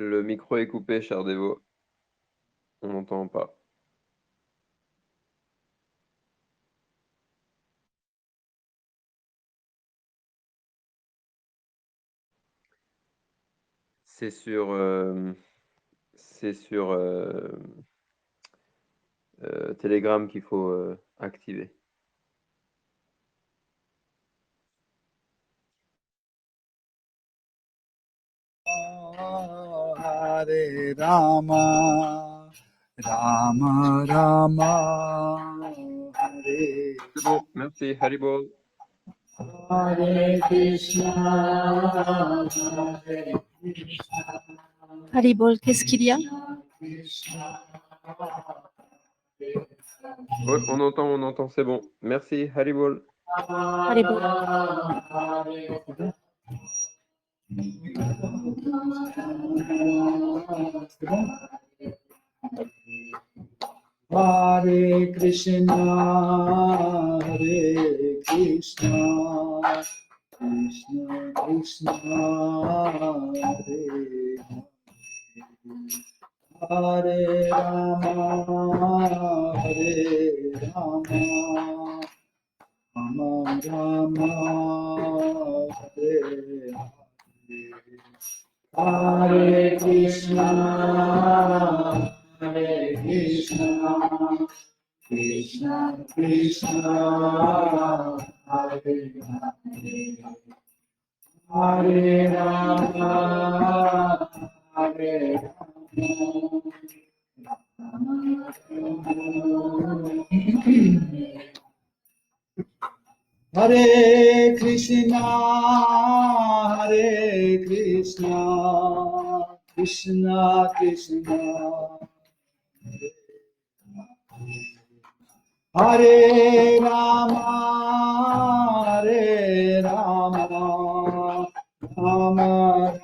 Le micro est coupé, cher Dévo. On n'entend pas. C'est sur, Telegram qu'il faut activer. Hare Rama, Rama Rama, Hare. C'est bon, merci. Haribol. Hare Krishna, Hare Krishna, Haribol, qu'est-ce qu'il y a? Krishna. Ouais, on entend, c'est bon. Merci, Haribol. Haribol. Hare Krishna, Hare Krishna, Krishna Krishna, Hare Hare Rama, Hare Rama, Rama Rama, Hare Hare Krishna, Hare Krishna, Krishna Krishna, Hare Hare Rama, Hare Hare Krishna, Hare Krishna, Krishna Krishna, Hare Rama, Hare Rama, Rama Rama,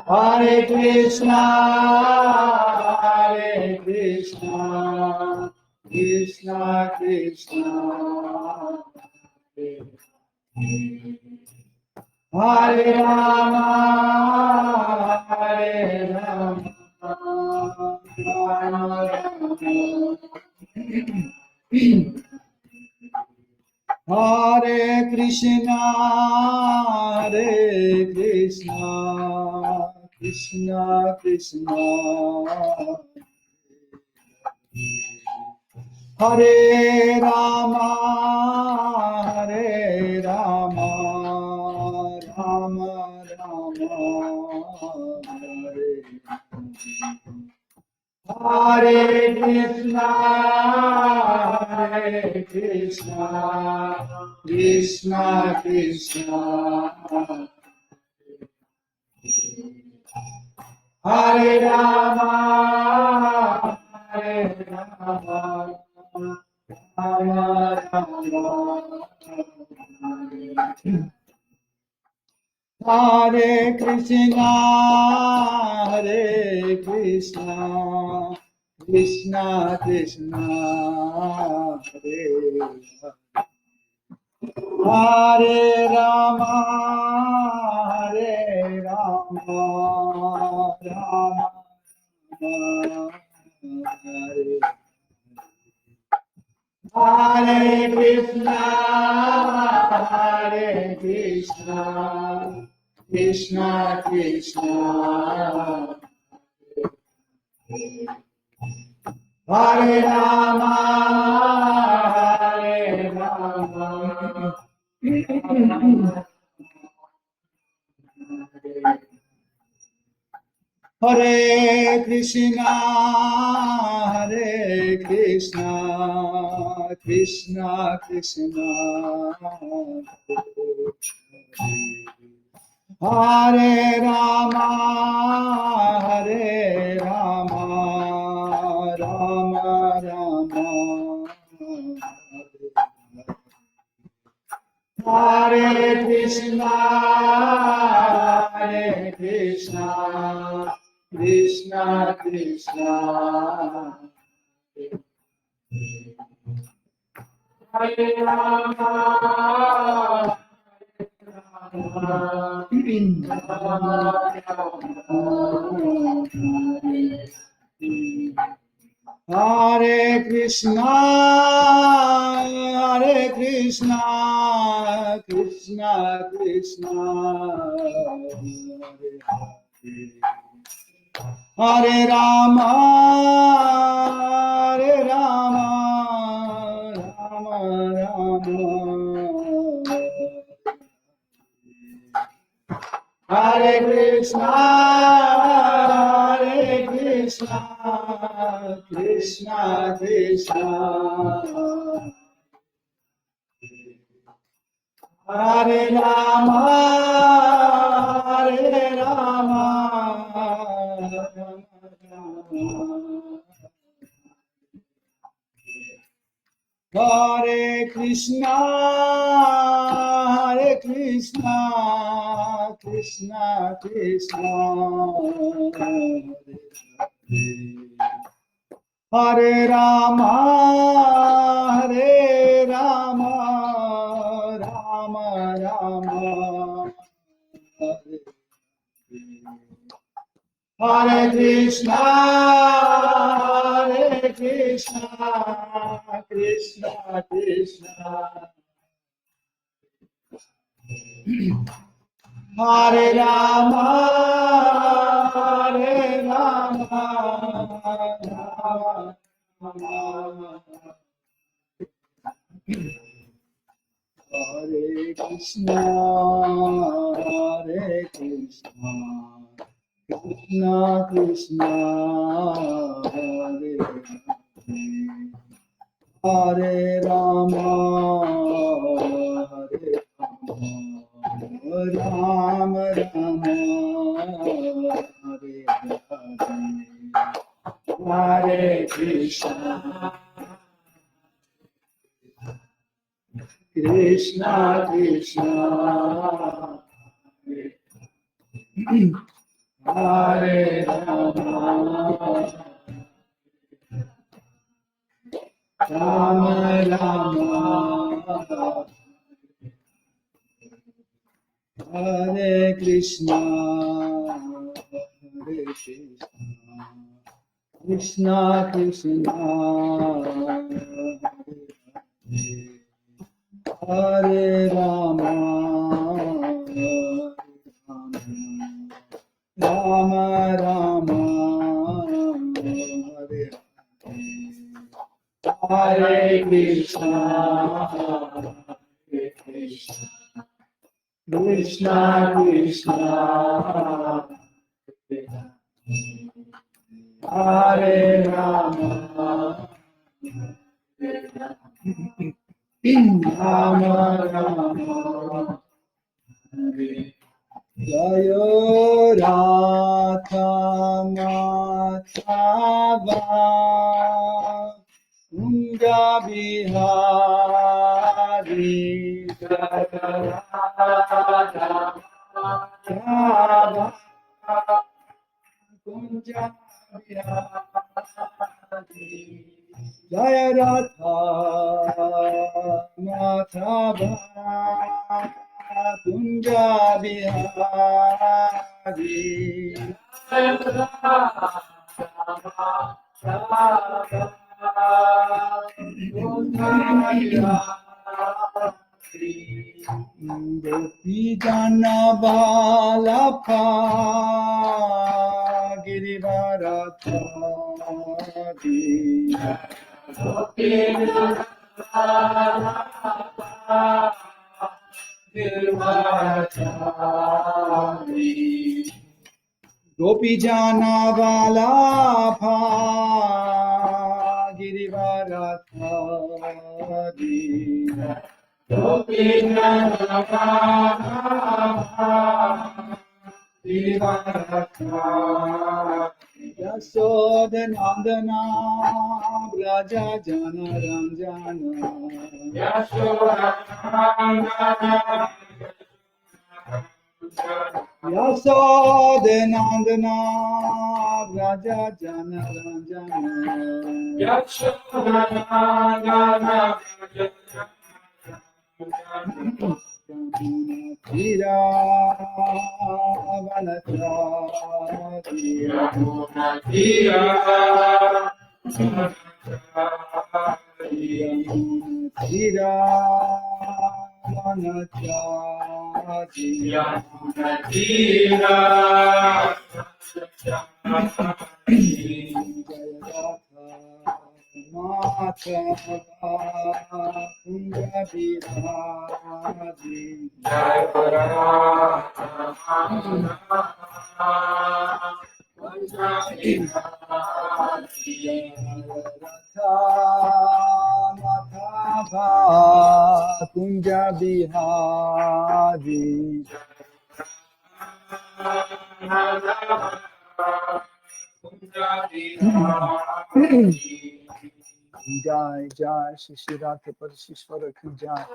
Hare Krishna, Hare Krishna, Krishna Krishna, Hare Rama, Hare Rama, Rama Rama. Hare Krishna, Hare Krishna, Krishna Krishna, Hare Rama, Hare Rama, Rama Rama, Hare Krishna, Hare Krishna, Krishna Krishna, Hare Rama, Hare Rama, Rama Rama, Hare Krishna, Hare Krishna, Krishna Krishna, Hare Hare Rama, Hare Rama, Rama Rama, Hare Hare Krishna, Hare Krishna, Krishna Krishna, Hare Rama, Hare Rama, Hare Krishna, Hare Krishna, Krishna Krishna, Hare Rama, Hare Rama, Rama Rama, Hare Krishna, Hare Krishna, Krishna Krishna, Hare Rama, Hare Krishna, Hare Krishna, Krishna Krishna, Hare Rama, Hare Rama, Rama Rama, Hare Krishna, Hare Krishna, Krishna Krishna, Hare Rama, Hare Rama, Hare Krishna, Hare Krishna, Krishna Krishna, Hare Rama, Hare Rama, Rama Rama, Hare Krishna, Hare Krishna, Krishna Krishna, Hare Rama, Hare Rama, Rama Rama, Hare Krishna, Hare Krishna, Krishna Krishna, Hare Hare, Hare Rama, Hare Rama, Rama Rama, Hare Hare, Hare Krishna, Krishna Krishna, Hare Rama, Rama Rama, Hare Krishna, Hare Krishna, Krishna Krishna, Hare Rama, Rama Rama, Hare Hare Krishna, Hare Krishna, Krishna Krishna, Hare Rama, Rama Rama, Jayo Radha Madhava Kunja Bihari, Jayo Radha Madhava Kunja Bihari, Jaya Radha Madhava Kunja Bihari, Gopi Jana Balapha Girivaradhari, Gopi Jana Balapha Girivaradhari, Gopi Jana Balapha Girivaradhari, Gopi Jana Balapha Girivaradhari, Yasodhanandana Braja Jana Ranjana, Yasodhanandana Braja Jana Ranjana, Tira Vanachari Tira Kunja Bihari Jai Jai Shri Radha Parashishwara ki Jai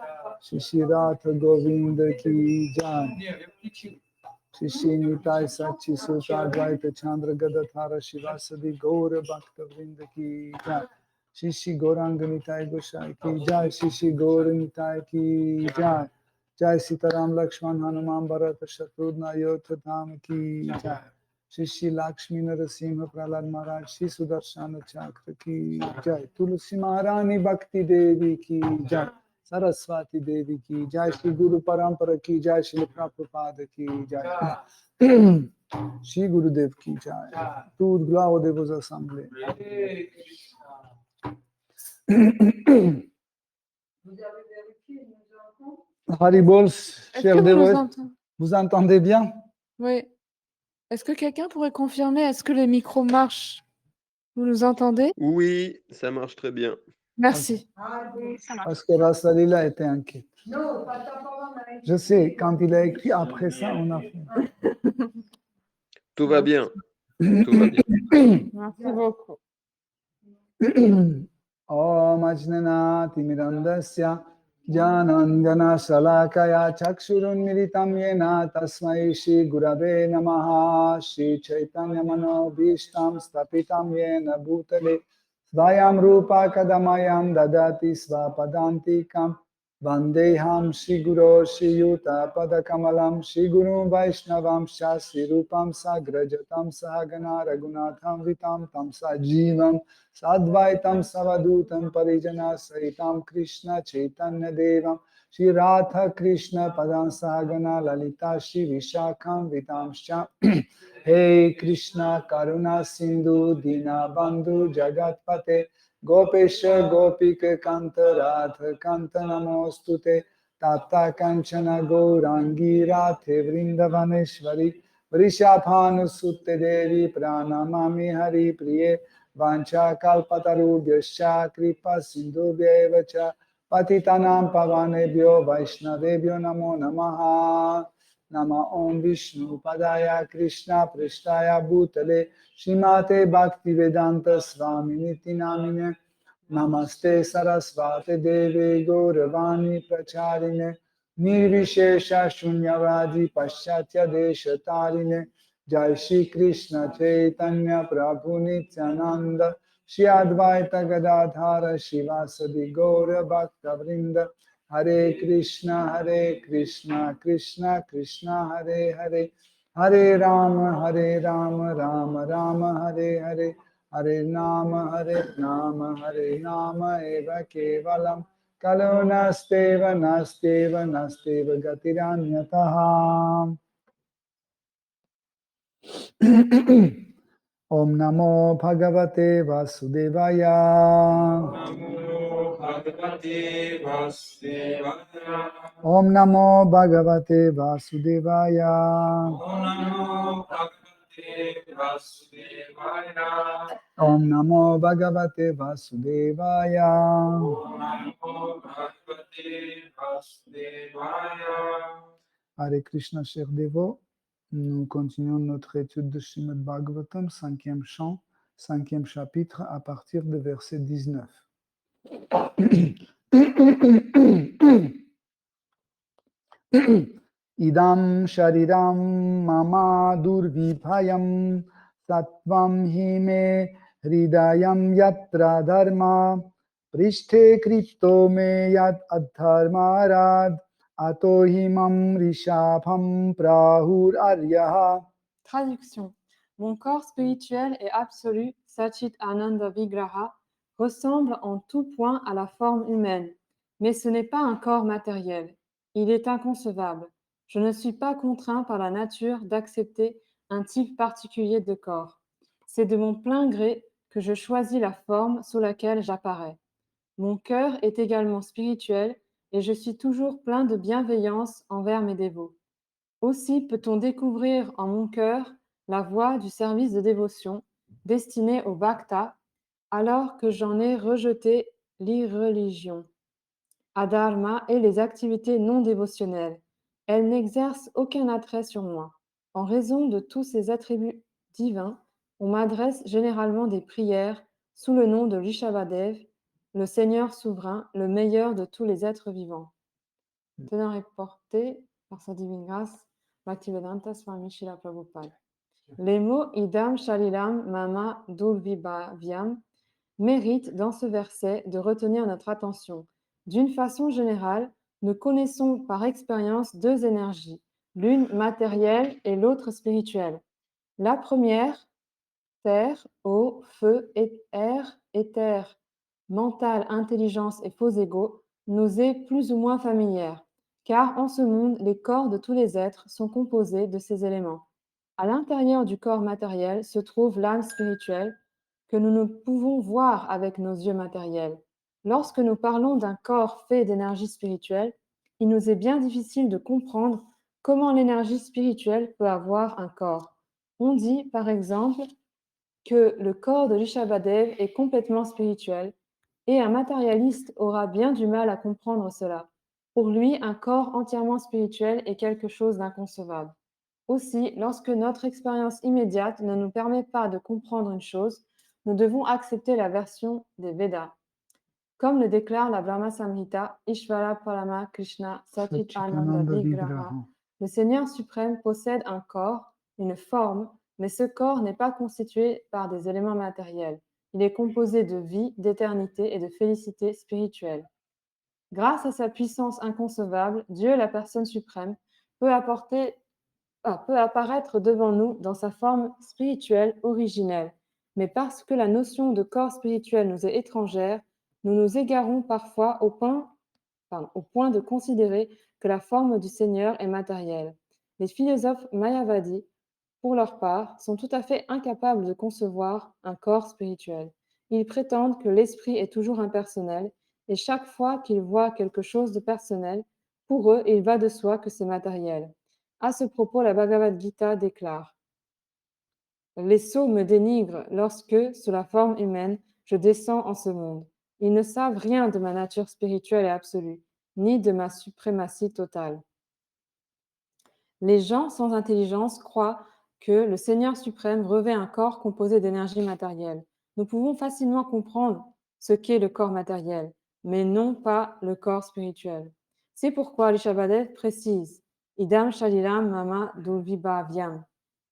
Shri Radha Govinda ki Jai Shri Nitai Sachi Sutta Advaita Chandra Gadadhara Shivasadi Gaura Bhakta Vrinda ki Jai Shri Gauranga Nitai Gosai ki Jai Shri Gaura Nitai ki Jai Jai Sitaram Lakshman Hanuman Bharata Shatrudhna Yodha Dham ki Jai Shri Lakshmi Narasimha Prahlad Maharaj Shri Sudarshana Chakra ki Jai Tulsi Maharani Bhakti Devi ki Jai Saraswati Devi ki Jai Shri Guru Parampara ki Jai Shri Prabhupada ki Jai Shri Gurudev ki Jai Toute gloire aux dévots assemblés. Haribol, cher dévot, vous entendez bien? Oui. Est-ce que quelqu'un pourrait confirmer, est-ce que le micro marche? Vous nous entendez? Oui, ça marche très bien. Merci. Parce que Rasalila était inquiète. Je sais, quand il a écrit après ça, on a fait. Tout va bien. Tout va bien. Merci beaucoup. Om Ajnana Timirandasya Janandana Salakaya Chakshurun Miritam Yena Tasmai Shri Gurave Namaha Shri Chaitanya Mano Bhishtam Stapitam Yena Bhutale Svayam Rupa Kadamayam Dadati Svapadantikam Vandeham Shri Guru Shri Yuta Padakamalam Shri Guru Vaishnavam Shri Rupam Sagrajatam Sahagana Raghunatham Vitam Tam Sajivam Sadvaitam Savadutam Parijana Saitam Krishna Chaitanya Devam Shri Radha Krishna Padam Sahagana Lalita Shri Vishakam Vitamscha Hey Krishna Karuna Sindhu Dina Bandhu Jagatpate Gopesha Gopika Kanta Radha Kanta Namostute Tapta Kanchana Gaurangi Radhe Vrindavaneshwari Vrishabhanu Sutte Devi Pranamami Hari Priye Vancha kalpatarubhyascha kripa sindhubhyeva cha patitanam pavanebhyo vaishnavebhyo namo namaha. Nama Om Vishnu Padaya Krishna Prishtaya Bhutale Shrimate Bhaktivedanta Swaminiti Namine Namaste Sarasvate Deve Gauravani Pracharine Nirvishesha Shunyavadi Paschatya Deshatarine Jai Shri Krishna Chaitanya Prabhu Nityananda Shri Advaita Gadadhara Shivasadi Gaura Bhakta Vrinda Hare Krishna Krishna Krishna Hare Hare Hare Rama Rama Rama Hare Hare Hare Nama Eva Kevalam Kalo Nasteva Gatiranyataha. Om Namo Bhagavate Vasudevaya. Om Namo Bhagavate Vasudevaya. Om Namo Bhagavate Vasudevaya. Hare Krishna, chers dévots. Nous continuons notre étude de Srimad Bhagavatam, 5e chant, 5e chapitre, à partir de verset 19. Idam shariram mama durvibhayam sattvam hime hridayam yatra dharma Prishte kripto me yad adharmarad ato himam rishabham prahur aryaha. Traduction. Mon corps spirituel et absolu, Sachit Ananda Vigraha, ressemble en tout point à la forme humaine, mais ce n'est pas un corps matériel. Il est inconcevable. Je ne suis pas contraint par la nature d'accepter un type particulier de corps. C'est de mon plein gré que je choisis la forme sous laquelle j'apparais. Mon cœur est également spirituel et je suis toujours plein de bienveillance envers mes dévots. Aussi peut-on découvrir en mon cœur la voie du service de dévotion destiné au bhakta, alors que j'en ai rejeté l'irreligion, adharma et les activités non dévotionnelles. Elles n'exercent aucun attrait sur moi. En raison de tous ces attributs divins, on m'adresse généralement des prières sous le nom de Rishabhadev, le Seigneur souverain, le meilleur de tous les êtres vivants. Tenant et porté par sa divine grâce, Bhaktivedanta Swami Srila Prabhupada. Les mots idam shalilam mama dulvibhavyam méritent dans ce verset de retenir notre attention. D'une façon générale, nous connaissons par expérience deux énergies, l'une matérielle et l'autre spirituelle. La première, terre, eau, feu, air, éther, mental, intelligence et faux ego, nous est plus ou moins familière, car en ce monde, les corps de tous les êtres sont composés de ces éléments. À l'intérieur du corps matériel se trouve l'âme spirituelle que nous ne pouvons voir avec nos yeux matériels. Lorsque nous parlons d'un corps fait d'énergie spirituelle, il nous est bien difficile de comprendre comment l'énergie spirituelle peut avoir un corps. On dit, par exemple, que le corps de Rishabhadev est complètement spirituel et un matérialiste aura bien du mal à comprendre cela. Pour lui, un corps entièrement spirituel est quelque chose d'inconcevable. Aussi, lorsque notre expérience immédiate ne nous permet pas de comprendre une chose, nous devons accepter la version des Védas. Comme le déclare la Brahma Samhita, Ishvara Parama Krishna Satit Ananda Vigraha, le Seigneur suprême possède un corps, une forme, mais ce corps n'est pas constitué par des éléments matériels. Il est composé de vie, d'éternité et de félicité spirituelle. Grâce à sa puissance inconcevable, Dieu, la personne suprême, peut apparaître devant nous dans sa forme spirituelle originelle. Mais parce que la notion de corps spirituel nous est étrangère, nous nous égarons parfois au point de considérer que la forme du Seigneur est matérielle. Les philosophes mayavadis, pour leur part, sont tout à fait incapables de concevoir un corps spirituel. Ils prétendent que l'esprit est toujours impersonnel, et chaque fois qu'ils voient quelque chose de personnel, pour eux, il va de soi que c'est matériel. À ce propos, la Bhagavad Gita déclare « Les sots me dénigrent lorsque, sous la forme humaine, je descends en ce monde. Ils ne savent rien de ma nature spirituelle et absolue, ni de ma suprématie totale. » Les gens sans intelligence croient que le Seigneur suprême revêt un corps composé d'énergie matérielle. Nous pouvons facilement comprendre ce qu'est le corps matériel, mais non pas le corps spirituel. C'est pourquoi Rishabhadev précise Idam Shalilam Mama Dulvibhavyam.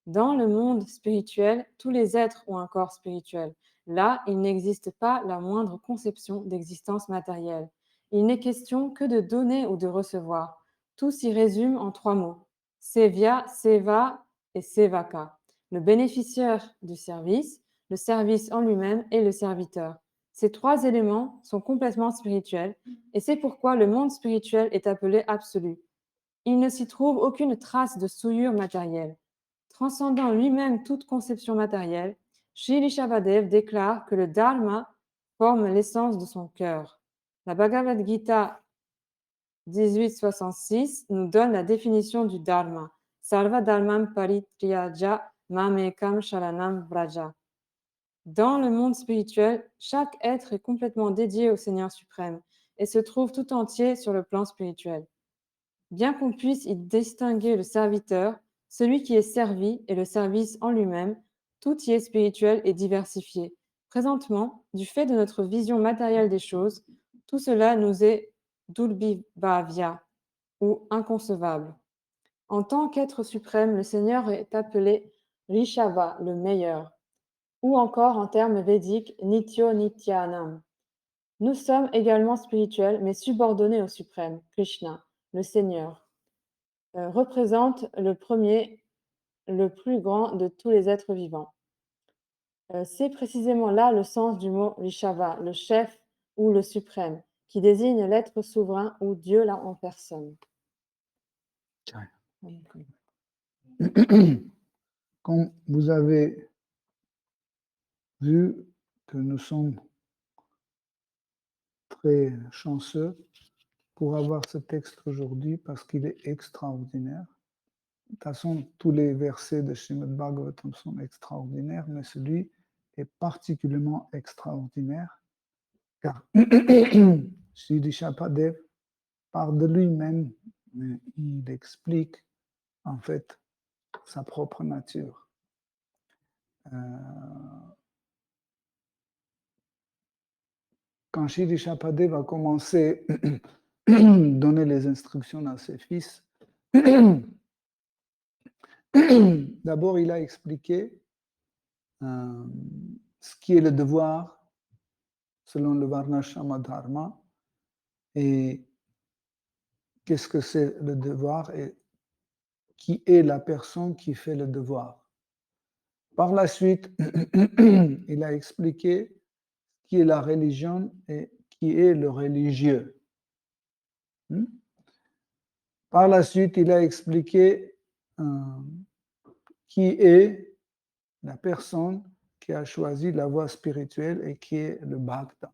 Dans le monde spirituel, tous les êtres ont un corps spirituel. Là, il n'existe pas la moindre conception d'existence matérielle. Il n'est question que de donner ou de recevoir. Tout s'y résume en trois mots. Sevya, Seva et Sevaka. Le bénéficiaire du service, le service en lui-même et le serviteur. Ces trois éléments sont complètement spirituels et c'est pourquoi le monde spirituel est appelé absolu. Il ne s'y trouve aucune trace de souillure matérielle. Transcendant lui-même toute conception matérielle, Sri Rishabhadev déclare que le Dharma forme l'essence de son cœur. La Bhagavad Gita 1866 nous donne la définition du Dharma. Sarva Dharmam Parityajya Mamekam Sharanam Vraja. Dans le monde spirituel, chaque être est complètement dédié au Seigneur suprême et se trouve tout entier sur le plan spirituel. Bien qu'on puisse y distinguer le serviteur, celui qui est servi et le service en lui-même, tout y est spirituel et diversifié. Présentement, du fait de notre vision matérielle des choses, tout cela nous est dulbibhavya ou inconcevable. En tant qu'être suprême, le Seigneur est appelé Rishava, le meilleur, ou encore en termes védiques Nityo Nityanam. Nous sommes également spirituels, mais subordonnés au suprême. Krishna, le Seigneur, représente le premier, le plus grand de tous les êtres vivants. C'est précisément là le sens du mot Rishava, le chef ou le suprême, qui désigne l'être souverain ou Dieu là en personne. Comme vous avez vu que nous sommes très chanceux pour avoir ce texte aujourd'hui parce qu'il est extraordinaire. De toute façon, tous les versets de Srimad Bhagavatam sont extraordinaires, mais celui est particulièrement extraordinaire car Sri Rishabhadev part de lui-même, mais il explique en fait sa propre nature. Quand Sri Rishabhadev a commencé à donner les instructions à ses fils, d'abord il a expliqué ce qui est le devoir selon le Varnashrama Dharma et qu'est-ce que c'est le devoir et qui est la personne qui fait le devoir. Par la suite, il a expliqué qui est la religion et qui est le religieux. Par la suite, il a expliqué qui est la personne qui a choisi la voie spirituelle et qui est le Bhakta.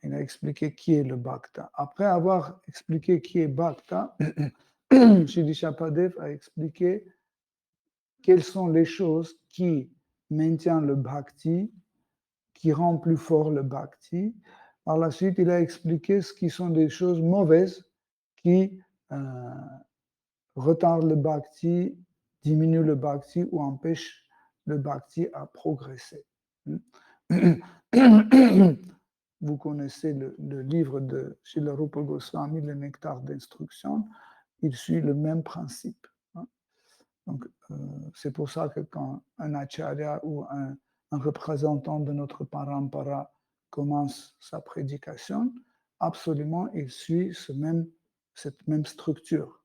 Il a expliqué qui est le Bhakta. Après avoir expliqué qui est Bhakta, Sri Rishabhadev a expliqué quelles sont les choses qui maintiennent le Bhakti, qui rend plus fort le Bhakti. Par la suite, il a expliqué ce qui sont des choses mauvaises qui retardent le Bhakti, diminuent le Bhakti ou empêchent le Bhakti à progresser. Vous connaissez le livre de Srila Rupa Goswami, le Nectar d'instruction, il suit le même principe. Donc, c'est pour ça que quand un acharya ou un représentant de notre parampara commence sa prédication, absolument, il suit cette même structure.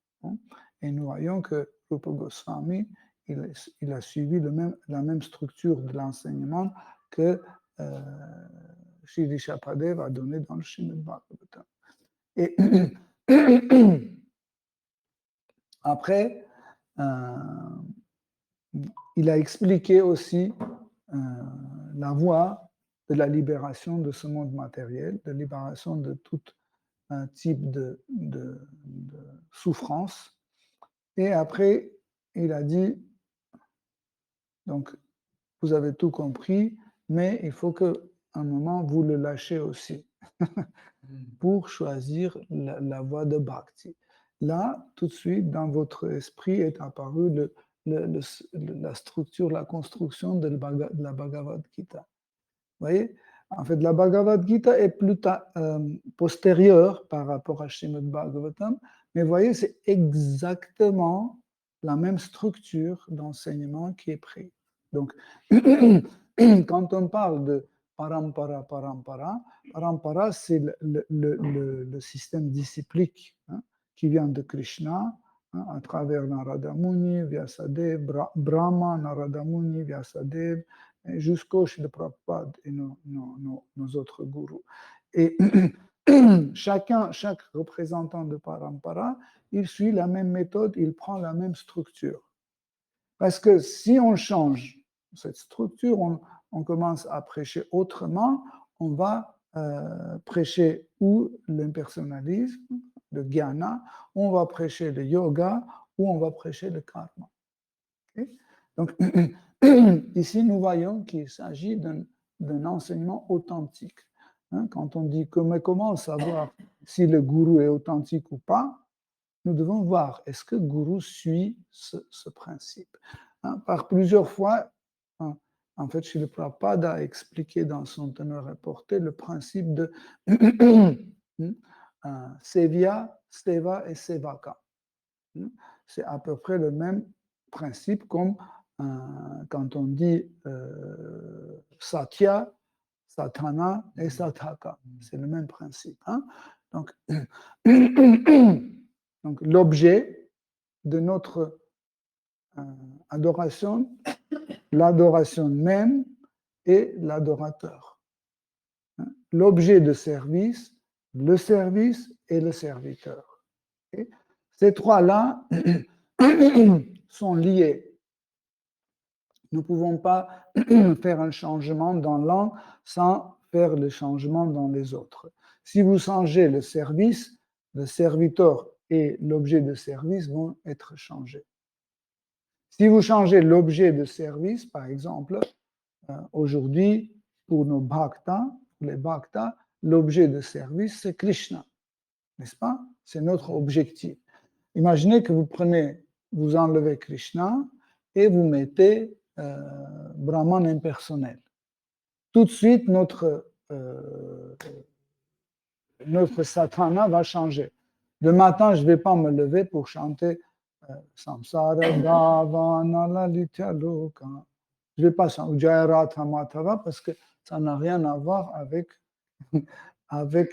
Et nous voyons que Rupa Goswami, il a suivi la même structure de l'enseignement que Sri Rishabhadev a donné dans le Srimad Bhagavatam. Et après, il a expliqué aussi la voie de la libération de ce monde matériel, de libération de tout type de souffrance. Et après, il a dit, donc, vous avez tout compris, mais il faut qu'à un moment, vous le lâchez aussi pour choisir la voie de Bhakti. Là, tout de suite, dans votre esprit est apparue la structure, la construction de la Bhagavad Gita. Vous voyez? En fait, la Bhagavad Gita est plus postérieure par rapport à Srimad Bhagavatam, mais vous voyez, c'est exactement la même structure d'enseignement qui est prise. Donc, quand on parle de parampara, parampara, c'est le système disciplique qui vient de Krishna, à travers Narada Muni, Vyasadeva, Brahma, Narada Muni, Vyasadeva, jusqu'au Srila Prabhupada et nos autres gourous. Et chaque représentant de parampara, il suit la même méthode, il prend la même structure. Parce que si on change cette structure, on commence à prêcher autrement, on va prêcher ou l'impersonnalisme, le jnana, on va prêcher le yoga, ou on va prêcher le karma. Okay? Donc, ici, nous voyons qu'il s'agit d'un enseignement authentique. Quand on dit comment savoir si le gourou est authentique ou pas, nous devons voir, est-ce que le gourou suit ce principe? Par plusieurs fois, en fait, Srila Prabhupada a expliqué dans son teneur reporté le principe de Sevya, Seva et Sevaka. C'est à peu près le même principe comme quand on dit Satya, Satana et Sathaka. C'est le même principe. Hein? Donc, donc l'objet de notre adoration, l'adoration même et l'adorateur. Hein? L'objet de service, le service et le serviteur. Okay? Ces trois-là sont liés. Nous ne pouvons pas faire un changement dans l'un sans faire le changement dans les autres. Si vous changez le service, le serviteur et l'objet de service vont être changés. Si vous changez l'objet de service, par exemple, aujourd'hui, pour nos bhaktas, les bhaktas, l'objet de service, c'est Krishna, n'est-ce pas? C'est notre objectif. Imaginez que vous enlevez Krishna et vous mettez Brahman impersonnel. Tout de suite, notre Satana va changer. Le matin, je ne vais pas me lever pour chanter Samsara Bhavana Lalitya Loka. Je ne vais pas chanter Jayaratha Matava parce que ça n'a rien à voir avec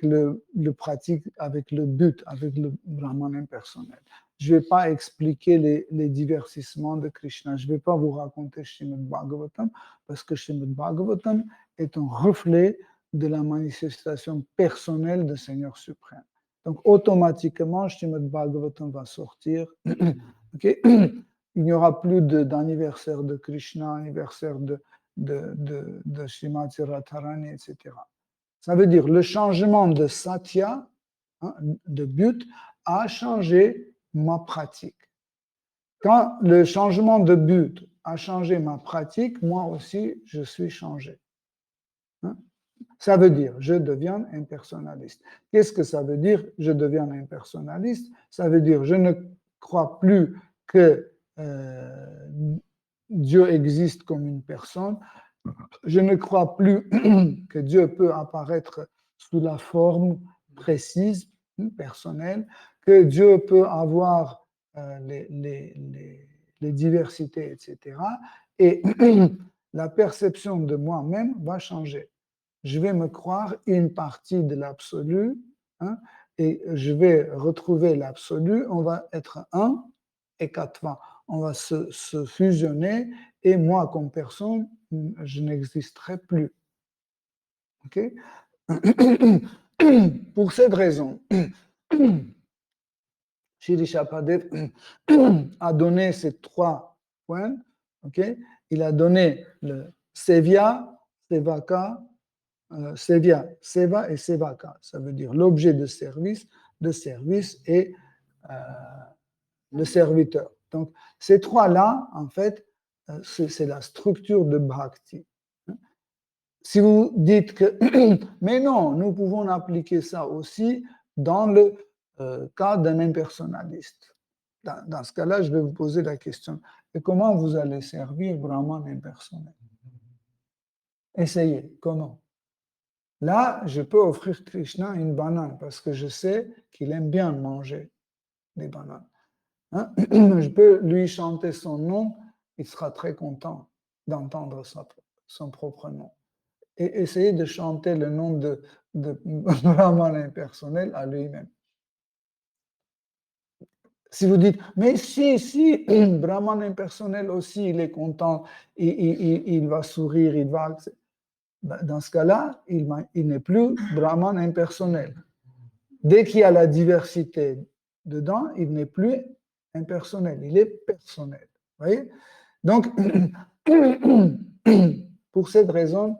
le pratique, avec le but, avec le Brahman impersonnel. Je ne vais pas expliquer les divertissements de Krishna. Je ne vais pas vous raconter Srimad Bhagavatam parce que Srimad Bhagavatam est un reflet de la manifestation personnelle du Seigneur suprême. Donc, automatiquement, Srimad Bhagavatam va sortir. Okay? Il n'y aura plus d'anniversaire de Krishna, anniversaire de Srimati Radharani, etc. Ça veut dire le changement de satya, hein, de but, a changé ma pratique. Quand le changement de but a changé ma pratique, moi aussi, je suis changé. Hein? Ça veut dire, je deviens impersonnaliste. Qu'est-ce que ça veut dire, je deviens impersonnaliste? Ça veut dire, je ne crois plus que Dieu existe comme une personne. Je ne crois plus que Dieu peut apparaître sous la forme précise, personnelle, que Dieu peut avoir les diversités, etc. Et la perception de moi-même va changer. Je vais me croire une partie de l'absolu, hein, et je vais retrouver l'absolu. On va être un et quatre. On va se fusionner et moi, comme personne, je n'existerai plus. Okay? Pour cette raison, Shri Shapadev a donné ces 3 points. Okay? Il a donné le Sevya, Sevaka, Sevya, Seva et Sevaka. Ça veut dire l'objet de service et le serviteur. Donc, ces 3-là, en fait, c'est la structure de Bhakti. Si vous dites que, mais non, nous pouvons appliquer ça aussi dans le cas d'un impersonnaliste. Dans ce cas-là, je vais vous poser la question, et comment vous allez servir Brahman impersonnel? Essayez, comment? Là, je peux offrir Krishna une banane parce que je sais qu'il aime bien manger des bananes. Hein? Je peux lui chanter son nom, il sera très content d'entendre son propre nom. Et essayer de chanter le nom de Brahman impersonnel à lui-même. Si vous dites, mais si, Brahman impersonnel aussi, il est content, il va sourire, il va... Dans ce cas-là, il n'est plus Brahman impersonnel. Dès qu'il y a la diversité dedans, il n'est plus impersonnel, il est personnel. Vous voyez? Donc, pour cette raison,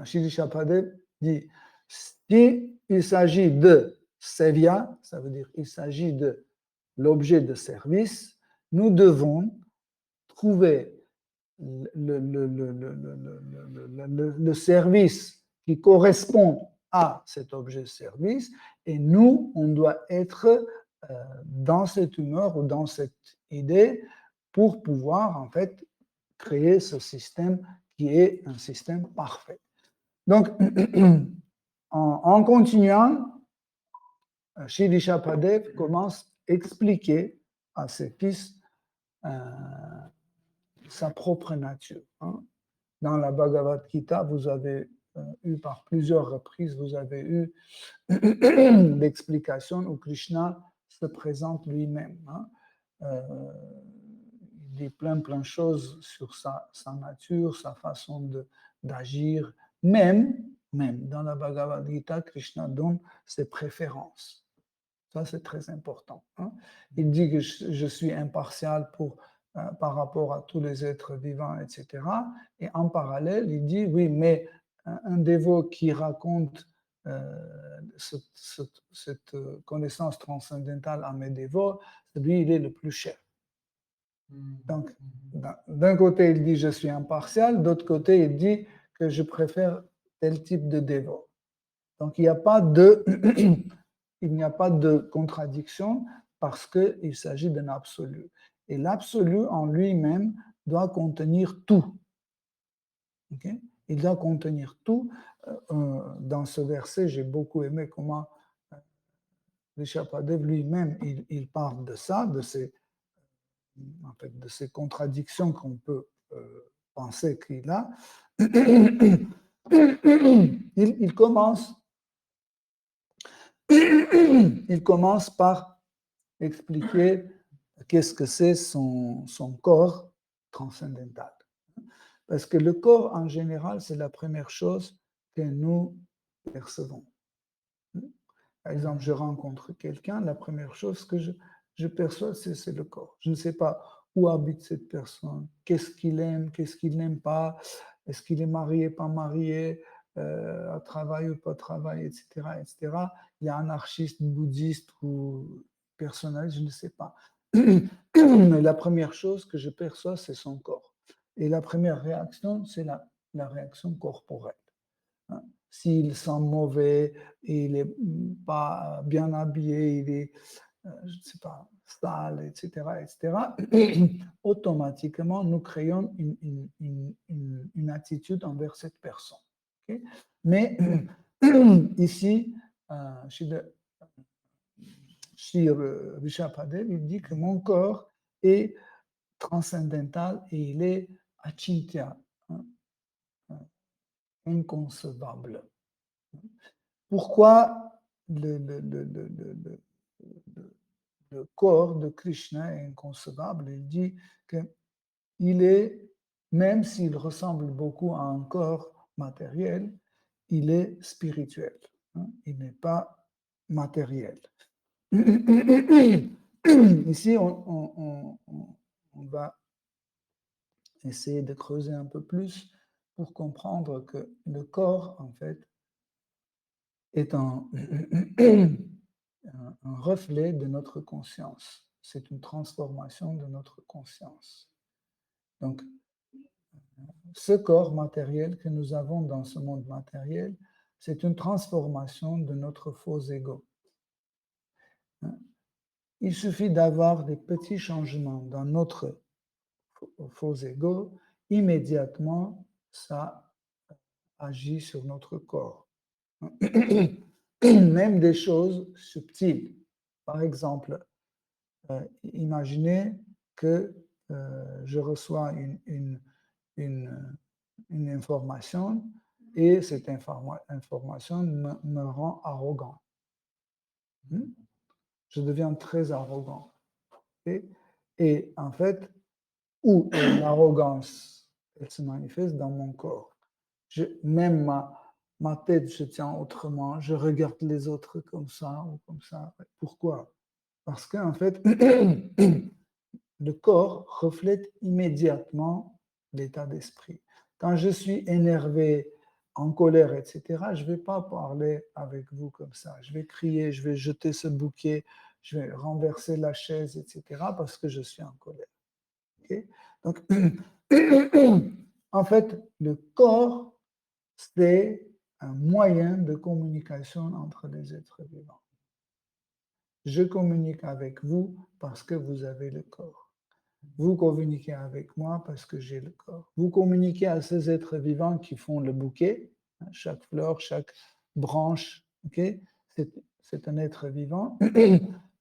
Shri Shapadev dit, s'il s'agit de Sevya, ça veut dire il s'agit de l'objet de service, nous devons trouver le service qui correspond à cet objet de service et nous, on doit être dans cette humeur ou dans cette idée pour pouvoir en fait créer ce système qui est un système parfait. Donc, en continuant, Shri Shapadev commence à expliquer à ses fils sa propre nature. Hein. dans la Bhagavad Gita, vous avez eu par plusieurs reprises, vous avez eu l'explication où Krishna se présente lui-même. Hein. Il dit plein de choses sur sa nature, sa façon d'agir. Même dans la Bhagavad Gita, Krishna donne ses préférences. Ça, c'est très important. Hein. Il dit que je suis impartial par rapport à tous les êtres vivants, etc. Et en parallèle, il dit, oui, mais un dévot qui raconte cette connaissance transcendantale à mes dévots, lui, il est le plus cher. Donc, d'un côté, il dit je suis impartial, d'autre côté, il dit que je préfère tel type de dévot. Donc, il n'y a pas de contradiction parce qu'il s'agit d'un absolu. Et l'absolu en lui-même doit contenir tout. Okay? Il doit contenir tout. Dans ce verset, j'ai beaucoup aimé comment Rishabhadeva lui-même, il parle de ça, de ces contradictions qu'on peut penser qu'il a. Il commence par expliquer qu'est-ce que c'est son corps transcendantal. Parce que le corps, en général, c'est la première chose que nous percevons. Par exemple, je rencontre quelqu'un, la première chose que je perçois, c'est le corps. Je ne sais pas où habite cette personne, qu'est-ce qu'il aime, qu'est-ce qu'il n'aime pas, est-ce qu'il est marié, pas marié, à travail ou pas travail, etc., etc. Il est anarchiste, bouddhiste ou personnaliste, je ne sais pas. Mais la première chose que je perçois, c'est son corps. Et la première réaction, c'est la réaction corporelle. Hein. S'il sent mauvais, il n'est pas bien habillé, il est, je ne sais pas, sale, etc., automatiquement, nous créons une attitude envers cette personne. Okay? Mais ici, chez Rishabhadeva, il dit que mon corps est transcendantal et il est achintya, hein, inconcevable. Pourquoi le corps de Krishna est inconcevable? Il dit qu'il est, même s'il ressemble beaucoup à un corps matériel, il est spirituel. Hein, il n'est pas matériel. Ici, on va essayer de creuser un peu plus pour comprendre que le corps, en fait, est un reflet de notre conscience. C'est une transformation de notre conscience. Donc, ce corps matériel que nous avons dans ce monde matériel, c'est une transformation de notre faux ego. Il suffit d'avoir des petits changements dans notre faux ego, immédiatement, ça agit sur notre corps. Même des choses subtiles. Par exemple, imaginez que je reçois une information et cette information me rend arrogant. Je deviens très arrogant. Et en fait, où l'arrogance elle se manifeste dans mon corps. Même ma tête, je tiens autrement, je regarde les autres comme ça ou comme ça. Pourquoi? Parce qu'en fait, le corps reflète immédiatement l'état d'esprit. Quand je suis énervé, en colère, etc., je ne vais pas parler avec vous comme ça. Je vais crier, je vais jeter ce bouquet, je vais renverser la chaise, etc., parce que je suis en colère. Okay? Donc, en fait, le corps, c'est un moyen de communication entre les êtres vivants. Je communique avec vous parce que vous avez le corps. Vous communiquez avec moi parce que j'ai le corps. Vous communiquez à ces êtres vivants qui font le bouquet, hein, chaque fleur, chaque branche, okay? C'est un être vivant.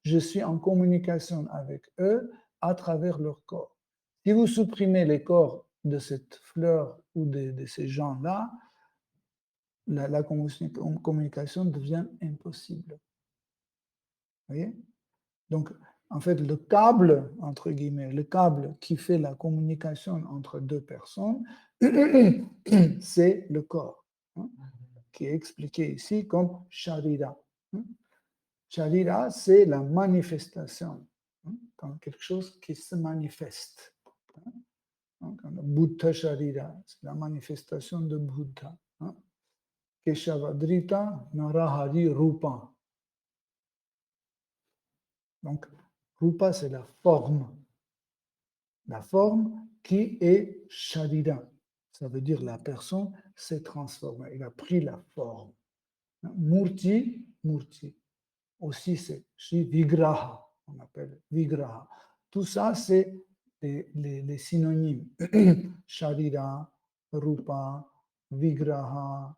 Je suis en communication avec eux à travers leur corps. Si vous supprimez les corps de cette fleur ou de ces gens-là, la communication devient impossible. Vous voyez? Donc, en fait, le câble, entre guillemets, le câble qui fait la communication entre deux personnes, c'est le corps, hein, qui est expliqué ici comme Sharira. Sharira, c'est la manifestation, hein, comme quelque chose qui se manifeste. Donc, Buddha Sharira, c'est la manifestation de Bouddha. Hein. Keshavadrita Narahari Rupa. Donc, Rupa, c'est la forme qui est Sharira. Ça veut dire la personne s'est transformée, il a pris la forme. Murti, aussi c'est Vigraha, on appelle Vigraha. Tout ça, c'est les synonymes. Sharira, Rupa, Vigraha.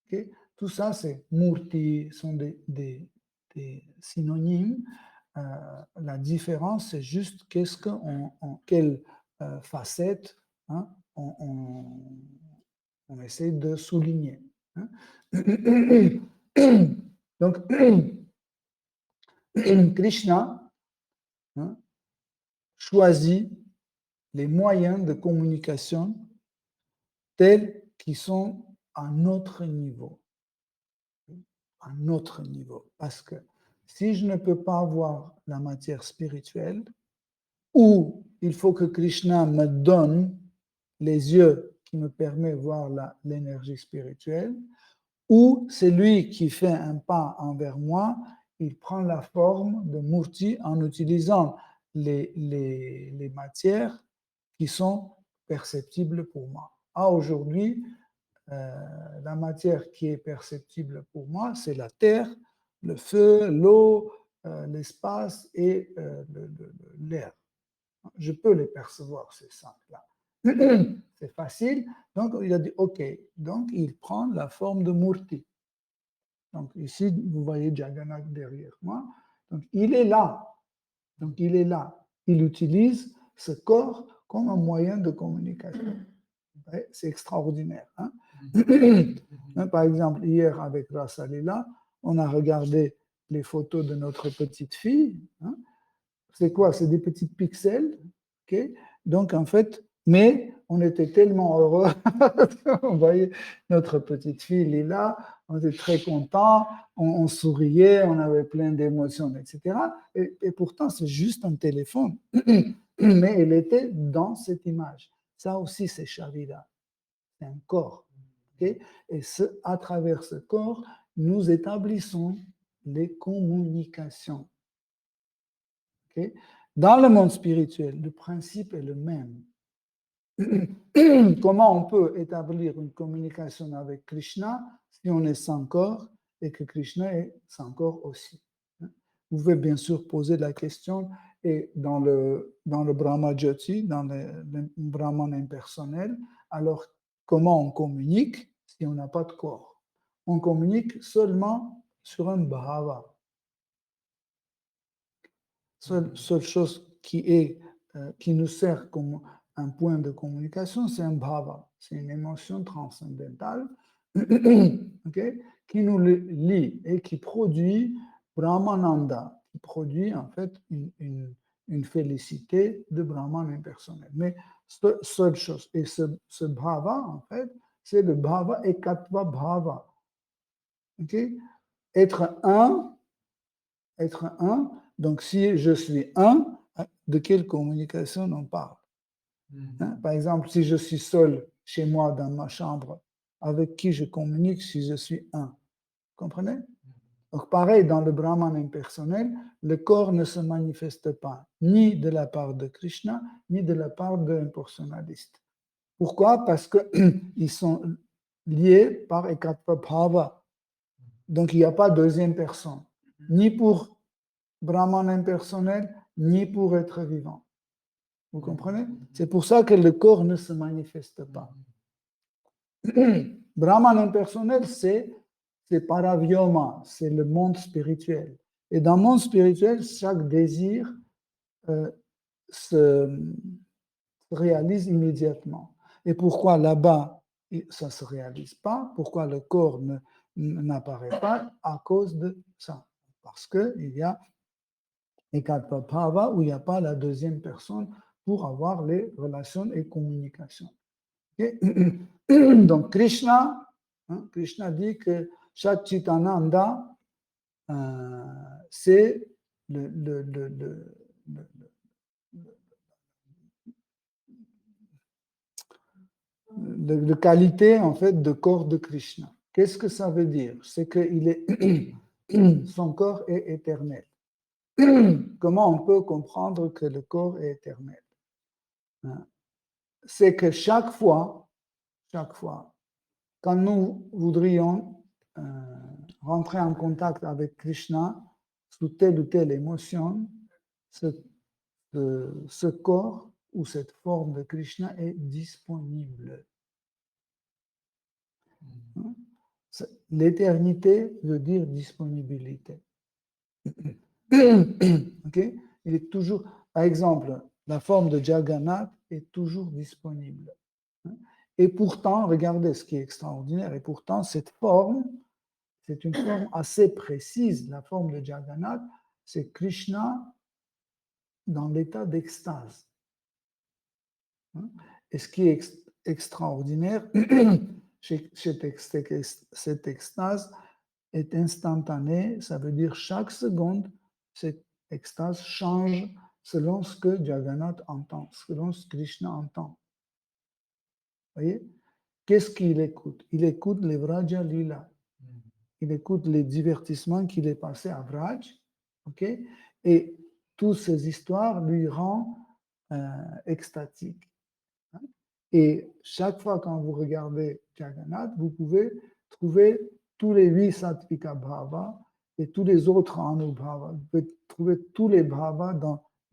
Okay? Tout ça, c'est Murti, sont des synonymes. La différence, c'est juste quelle facette, hein, on essaie de souligner. Hein. Donc, Krishna, hein, choisit les moyens de communication tels qu'ils sont à notre niveau. À notre niveau. Parce que si je ne peux pas voir la matière spirituelle, ou il faut que Krishna me donne les yeux qui me permettent de voir l'énergie spirituelle, ou c'est lui qui fait un pas envers moi, il prend la forme de Murti en utilisant les matières qui sont perceptibles pour moi. Aujourd'hui, la matière qui est perceptible pour moi, c'est la terre, le feu, l'eau, l'espace et l'air. Je peux les percevoir, ces cinq-là. C'est facile. Donc, il a dit, OK. Donc, il prend la forme de Murti. Donc, ici, vous voyez Jagannath derrière moi. Donc, il est là. Donc, il est là. Il utilise ce corps comme un moyen de communication. Ouais, c'est extraordinaire. Hein? Par exemple, hier, avec Rasalila, on a regardé les photos de notre petite fille. Hein? C'est quoi? C'est des petits pixels. Okay? Donc, en fait, mais on était tellement heureux. On voyait notre petite fille Lila, on était très contents, on souriait, on avait plein d'émotions, etc. Et pourtant, c'est juste un téléphone. Mais elle était dans cette image. Ça aussi, c'est Sharira. C'est un corps. Okay? Et à travers ce corps, nous établissons les communications. Okay? Dans le monde spirituel, le principe est le même. Comment on peut établir une communication avec Krishna si on est sans corps et que Krishna est sans corps aussi? Vous pouvez bien sûr poser la question, et dans le Brahma Jyoti, dans le Brahman impersonnel, alors comment on communique si on n'a pas de corps? On communique seulement sur un bhava. Seule chose qui nous sert comme un point de communication, c'est un bhava, c'est une émotion transcendantale okay, qui nous lie et qui produit Brahmananda, qui produit en fait une félicité de Brahman impersonnel. Mais seule chose, et ce bhava, en fait, c'est le bhava ekatva bhava. Okay? Être un, donc si je suis un, de quelle communication on parle? Hein? Par exemple, si je suis seul chez moi dans ma chambre, avec qui je communique si je suis un? Vous comprenez? Donc pareil, dans le Brahman impersonnel, le corps ne se manifeste pas, ni de la part de Krishna, ni de la part d'un personnaliste. Pourquoi? Parce qu'ils sont liés par ekatva bhava. Donc il n'y a pas deuxième personne, ni pour Brahman impersonnel, ni pour être vivant. Vous comprenez? C'est pour ça que le corps ne se manifeste pas. Brahman impersonnel, c'est paravyoma, c'est le monde spirituel. Et dans le monde spirituel, chaque désir se réalise immédiatement. Et pourquoi là-bas, ça ne se réalise pas? Pourquoi le corps n'apparaît pas? À cause de ça. Parce qu'il y a Ekatva Bhava où il n'y a pas la deuxième personne pour avoir les relations et communications. Okay? Donc Krishna, Krishna dit que Satchitananda, c'est la qualité en fait de corps de Krishna. Qu'est-ce que ça veut dire? C'est que son corps est éternel. Comment on peut comprendre que le corps est éternel? C'est que chaque fois, quand nous voudrions rentrer en contact avec Krishna sous telle ou telle émotion, ce corps ou cette forme de Krishna est disponible. L'éternité veut dire disponibilité. Okay? Il est toujours, par exemple, la forme de Jagannath est toujours disponible. Et pourtant, regardez ce qui est extraordinaire, et pourtant, cette forme, c'est une forme assez précise. La forme de Jagannath, c'est Krishna dans l'état d'extase. Et ce qui est extraordinaire, cette extase est instantanée, ça veut dire chaque seconde, cette extase change selon ce que Jagannath entend, selon ce que Krishna entend. Vous voyez? Qu'est-ce qu'il écoute? Il écoute les Vraja Lila. Il écoute les divertissements qu'il est passé à Vraj. Okay? Et toutes ces histoires lui rendent extatique. Et chaque fois quand vous regardez Jagannath, vous pouvez trouver tous les 8 Sattvika Bhava et tous les autres Anubhava. Vous pouvez trouver tous les Bhavas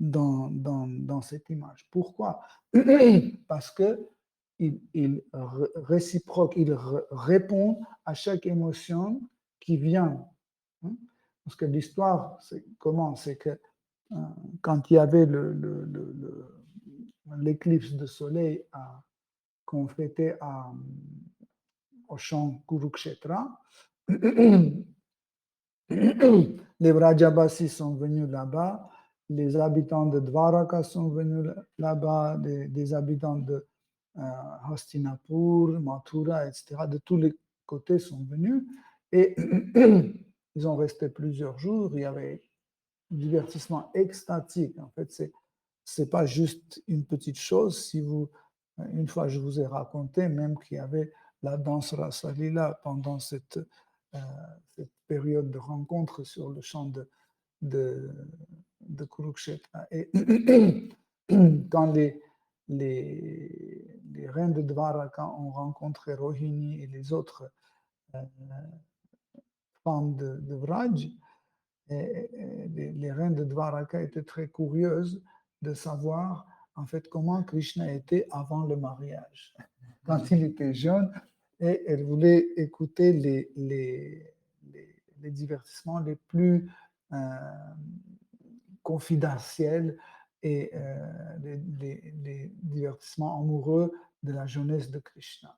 dans cette image. Pourquoi? Parce que il réciproque, il répond à chaque émotion qui vient. Parce que l'histoire, c'est comment? C'est que quand il y avait l'éclipse de soleil qu'on fêtait au champ Kurukshetra, les Vrajabasis sont venus là-bas, les habitants de Dvaraka sont venus là-bas, des habitants de Hastinapur, Mathura, etc., de tous les côtés sont venus, et ils ont resté plusieurs jours. Il y avait un divertissement extatique. En fait, c'est pas juste une petite chose. Si vous, une fois, je vous ai raconté même qu'il y avait la danse Rasalila pendant cette période de rencontre sur le champ de Kurukshetra. Et quand les reines de Dvaraka ont rencontré Rohini et les autres femmes de Vraj, les reines de Dvaraka étaient très curieuses de savoir en fait comment Krishna était avant le mariage, quand il était jeune, et elles voulaient écouter les divertissements les plus confidentiels et les divertissements amoureux de la jeunesse de Krishna.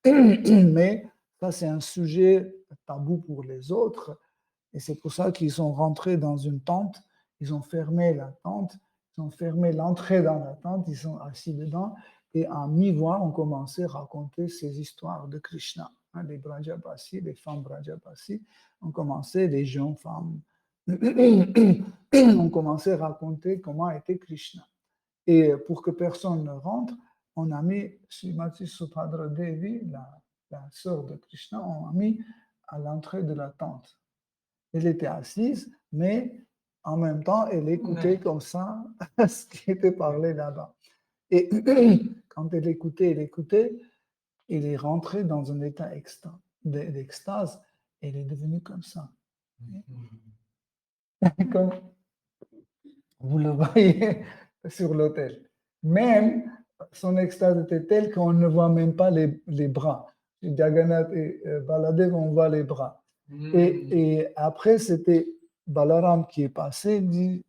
Mais ça, c'est un sujet tabou pour les autres, et c'est pour ça qu'ils sont rentrés dans une tente, ils ont fermé la tente, ils ont fermé l'entrée dans la tente, ils sont assis dedans, et à mi-voix, on commençait à raconter ces histoires de Krishna. Les Brajabasi, les femmes Brajabasi, ont commencé, les jeunes femmes, ont commencé à raconter comment était Krishna. Et pour que personne ne rentre, on a mis Srimati Subhadra Devi, la sœur de Krishna, on a mis à l'entrée de la tente. Elle était assise, mais en même temps, elle écoutait comme ça ce qui était parlé là-bas. Et quand elle écoutait, elle est rentrée dans un état d'extase, et elle est devenue comme ça. Comme vous le voyez sur l'autel. Même son extase était telle qu'on ne voit même pas les bras. Jagannath et Baladev, on voit les bras. Et après, c'était Balaram qui est passé, il dit,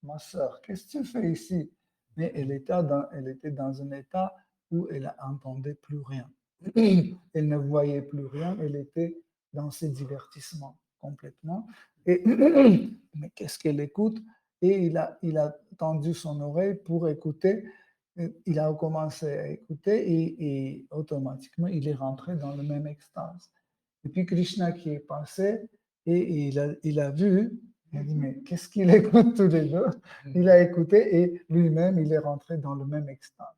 ma soeur, qu'est-ce que tu fais ici? Mais elle était dans un état où elle n'entendait plus rien. Elle ne voyait plus rien, elle était dans ses divertissements complètement. Et mais qu'est-ce qu'elle écoute? Et il a tendu son oreille pour écouter. Il a commencé à écouter et automatiquement, il est rentré dans le même extase. Et puis Krishna qui est passé et il a vu, il a dit, mais qu'est-ce qu'il écoute tous les deux? Il a écouté et lui-même, il est rentré dans le même extase.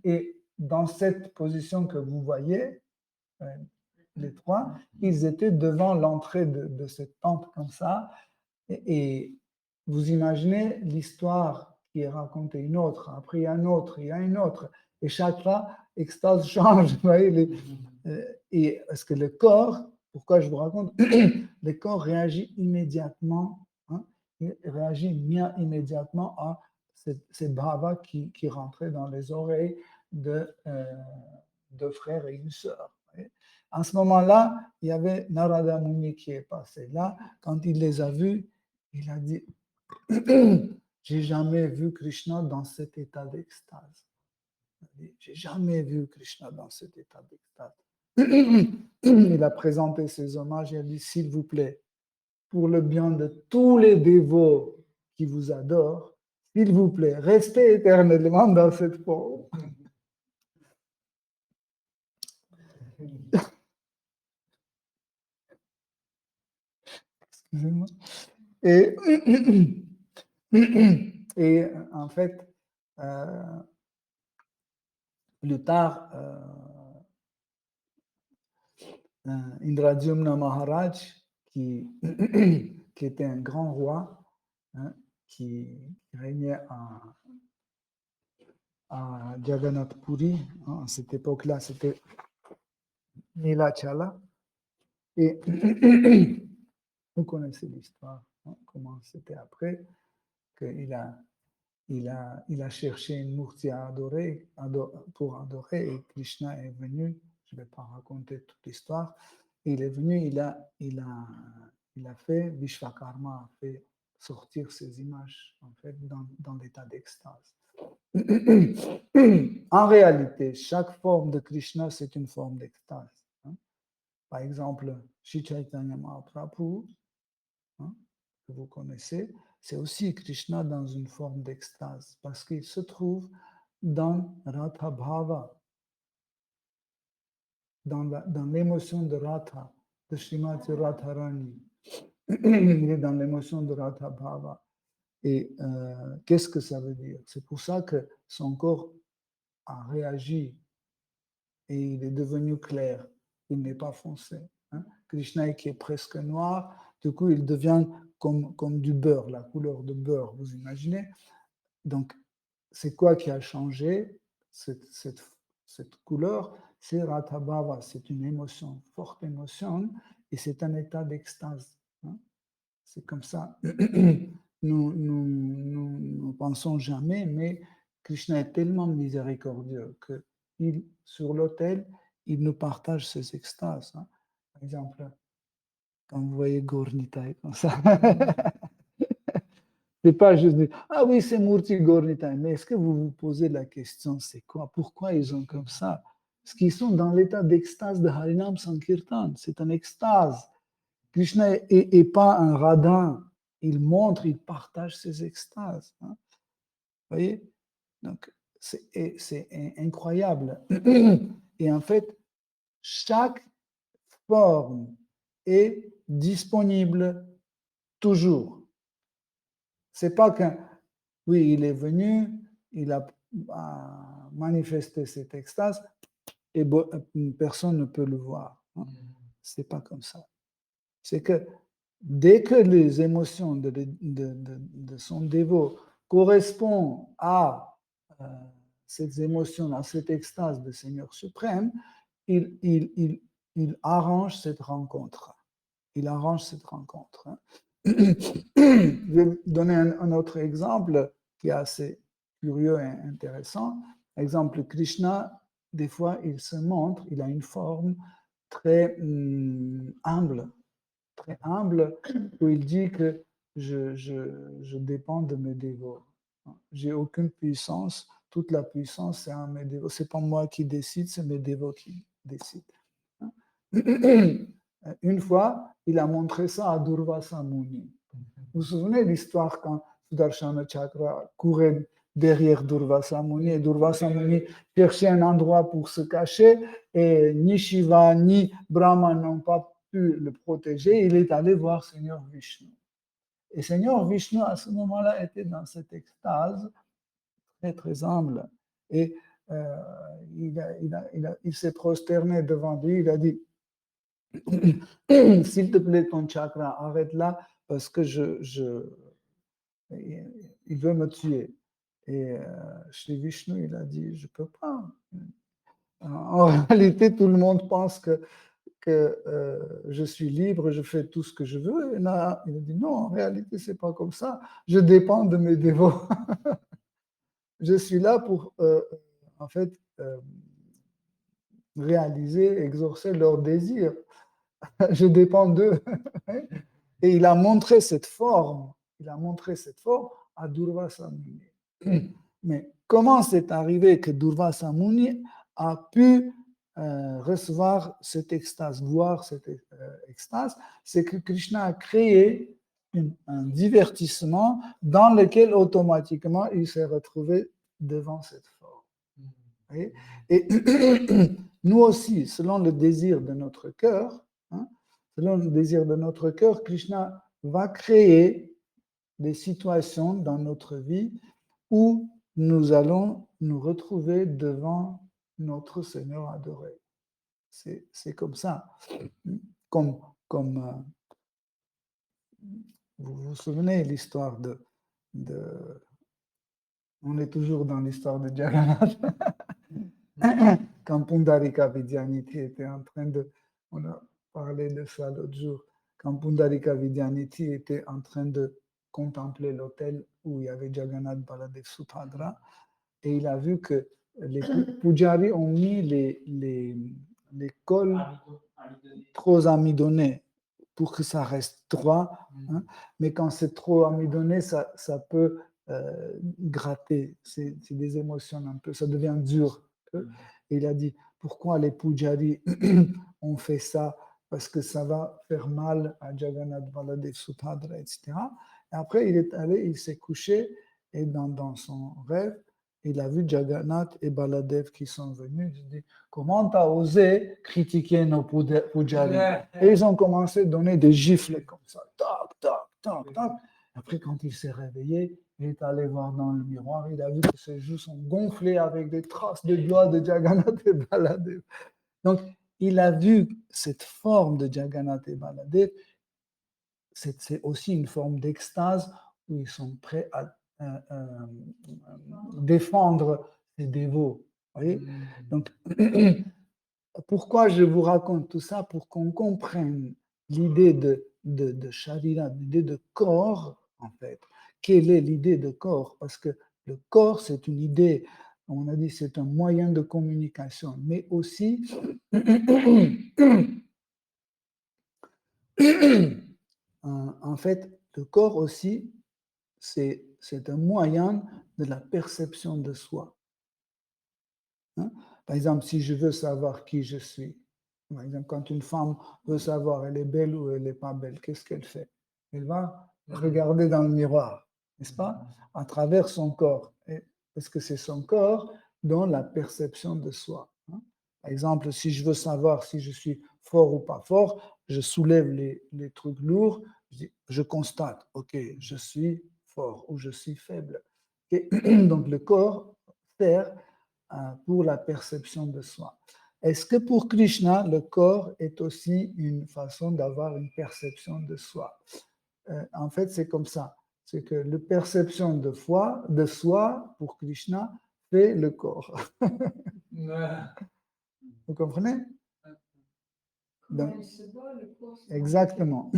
Et dans cette position que vous voyez, les trois, ils étaient devant l'entrée de cette tente comme ça. Et vous imaginez l'histoire qui est racontée, une autre, après il y a une autre, il y a une autre. Et chaque fois, l'extase change. Vous voyez, et parce que le corps, pourquoi je vous raconte, le corps réagit immédiatement, hein, il réagit bien immédiatement à ces bhavas qui rentraient dans les oreilles de deux frères et une sœur. En ce moment-là, il y avait Narada Muni qui est passé là. Quand il les a vus, il a dit j'ai jamais vu Krishna dans cet état d'extase. J'ai jamais vu Krishna dans cet état d'extase. Il a présenté ses hommages et a dit s'il vous plaît, pour le bien de tous les dévots qui vous adorent, s'il vous plaît, restez éternellement dans cette forme. Excusez-moi. Et en fait, plus tard, Indradyumna Maharaj, qui, qui était un grand roi, hein, qui régnait à Jagannath Puri, hein, à cette époque-là, c'était Nilachala. Et vous connaissez l'histoire, hein, comment c'était après, qu'il il a cherché une murti à adorer, pour adorer, et Krishna est venu, je ne vais pas raconter toute l'histoire, il est venu, il a fait, Vishvakarma a fait sortir ces images, en fait, dans l'état d'extase. En réalité, chaque forme de Krishna, c'est une forme d'extase. Hein. Par exemple, Shri Chaitanya Mahaprabhu, hein, que vous connaissez, c'est aussi Krishna dans une forme d'extase, parce qu'il se trouve dans Radha Bhava, dans l'émotion de Radha, de Srimati Radharani. Il est dans l'émotion de Radha Bhava. Et qu'est-ce que ça veut dire? C'est pour ça que son corps a réagi et il est devenu clair. Il n'est pas foncé. Hein? Krishna qui est presque noir, du coup il devient comme du beurre, la couleur de beurre, vous imaginez? Donc, c'est quoi qui a changé cette couleur? C'est Radha Bhava, c'est une émotion, forte émotion, et c'est un état d'extase. Hein? C'est comme ça. Nous ne pensons jamais, mais Krishna est tellement miséricordieux que sur l'autel, il nous partage ses extases. Hein. Par exemple, quand vous voyez Gaur-Nitai comme ça, c'est pas juste dire, ah oui, c'est Murti Gaur-Nitai, mais est-ce que vous vous posez la question, c'est quoi? Pourquoi ils ont comme ça? Parce qu'ils sont dans l'état d'extase de Harinam Sankirtan, c'est un extase. Krishna n'est pas un radin, il montre, il partage ses extases. Hein. Vous voyez? Donc, c'est incroyable. Et en fait, chaque forme est disponible toujours. C'est pas qu'un, oui, il est venu, il a manifesté cette extase et personne ne peut le voir. Hein. C'est pas comme ça. C'est que dès que les émotions de son dévot correspondent à ces émotions, à cette extase de Seigneur suprême, il arrange cette rencontre. Il arrange cette rencontre. Hein. Je vais donner un autre exemple qui est assez curieux et intéressant. Exemple, Krishna, des fois, il se montre, il a une forme très humble, où il dit que je dépends de mes dévots. J'ai aucune puissance, toute la puissance, c'est un Medévo. Ce n'est pas moi qui décide, c'est Medévo qui décide. Une fois, il a montré ça à Durvasa Muni. Vous vous souvenez de l'histoire quand Sudarshana Chakra courait derrière Durvasa Muni et Durvasa Muni cherchait un endroit pour se cacher et ni Shiva ni Brahma n'ont pas pu le protéger. Il est allé voir Seigneur Vishnu. Et Seigneur Vishnu, à ce moment-là, était dans cette extase très, très humble. Et il s'est prosterné devant lui. Il a dit, s'il te plaît, ton chakra, arrête là parce que il veut me tuer. Et chez Vishnu, il a dit, je ne peux pas. En réalité, tout le monde pense que je suis libre, je fais tout ce que je veux. Et là, il a dit, non, en réalité, ce n'est pas comme ça. Je dépends de mes dévots. Je suis là pour, en fait, réaliser, exaucer leurs désirs. Je dépends d'eux. Et il a montré cette forme. Il a montré cette forme à Durvasa Muni. Mais comment c'est arrivé que Durvasa Muni a pu recevoir cette extase, voir cette extase? C'est que Krishna a créé un divertissement dans lequel automatiquement il s'est retrouvé devant cette forme. Et nous aussi, selon le désir de notre cœur, selon le désir de notre cœur, Krishna va créer des situations dans notre vie où nous allons nous retrouver devant notre Seigneur adoré. C'est comme ça. Comme vous vous souvenez l'histoire on est toujours dans l'histoire de Jagannath. Quand Pundarika Vidyanidhi était en train de... On a parlé de ça l'autre jour. Quand Pundarika Vidyanidhi était en train de contempler l'autel où il y avait Jagannath Baladev Subhadra, et il a vu que les pujaris ont mis les cols trop amidonnés pour que ça reste droit, hein, mais quand c'est trop amidonné, ça peut gratter, c'est des émotions un peu, ça devient dur. Et il a dit, pourquoi les pujaris ont fait ça? Parce que ça va faire mal à Jagannath Baladev Subhadra, etc. Et après, il est allé, il s'est couché, et dans son rêve, il a vu Jagannath et Baladev qui sont venus. Il dit, comment tu as osé critiquer nos pujaris? Et ils ont commencé à donner des gifles comme ça. Tac, tac, tac, tac. Après, quand il s'est réveillé, il est allé voir dans le miroir. Il a vu que ses joues sont gonflées avec des traces de doigts de Jagannath et Baladev. Donc, il a vu cette forme de Jagannath et Baladev. C'est aussi une forme d'extase où ils sont prêts à défendre les dévots. Voyez. Donc, pourquoi je vous raconte tout ça? Pour qu'on comprenne l'idée de Sharira, l'idée de corps, en fait. Quelle est l'idée de corps? Parce que le corps, c'est une idée, on a dit, c'est un moyen de communication, mais aussi en fait, le corps aussi, c'est un moyen de la perception de soi. Hein? Par exemple, si je veux savoir qui je suis, par exemple, quand une femme veut savoir elle est belle ou elle n'est pas belle, qu'est-ce qu'elle fait? Elle va regarder dans le miroir, n'est-ce pas? À travers son corps. Parce que c'est son corps dans la perception de soi. Hein? Par exemple, si je veux savoir si je suis fort ou pas fort, je soulève les trucs lourds, je constate, ok, je suis fort ou je suis faible. Et donc le corps sert pour la perception de soi. Est-ce que pour Krishna, le corps est aussi une façon d'avoir une perception de soi? En fait, c'est comme ça. C'est que la perception de soi, pour Krishna, fait le corps. Vous comprenez? Donc, exactement.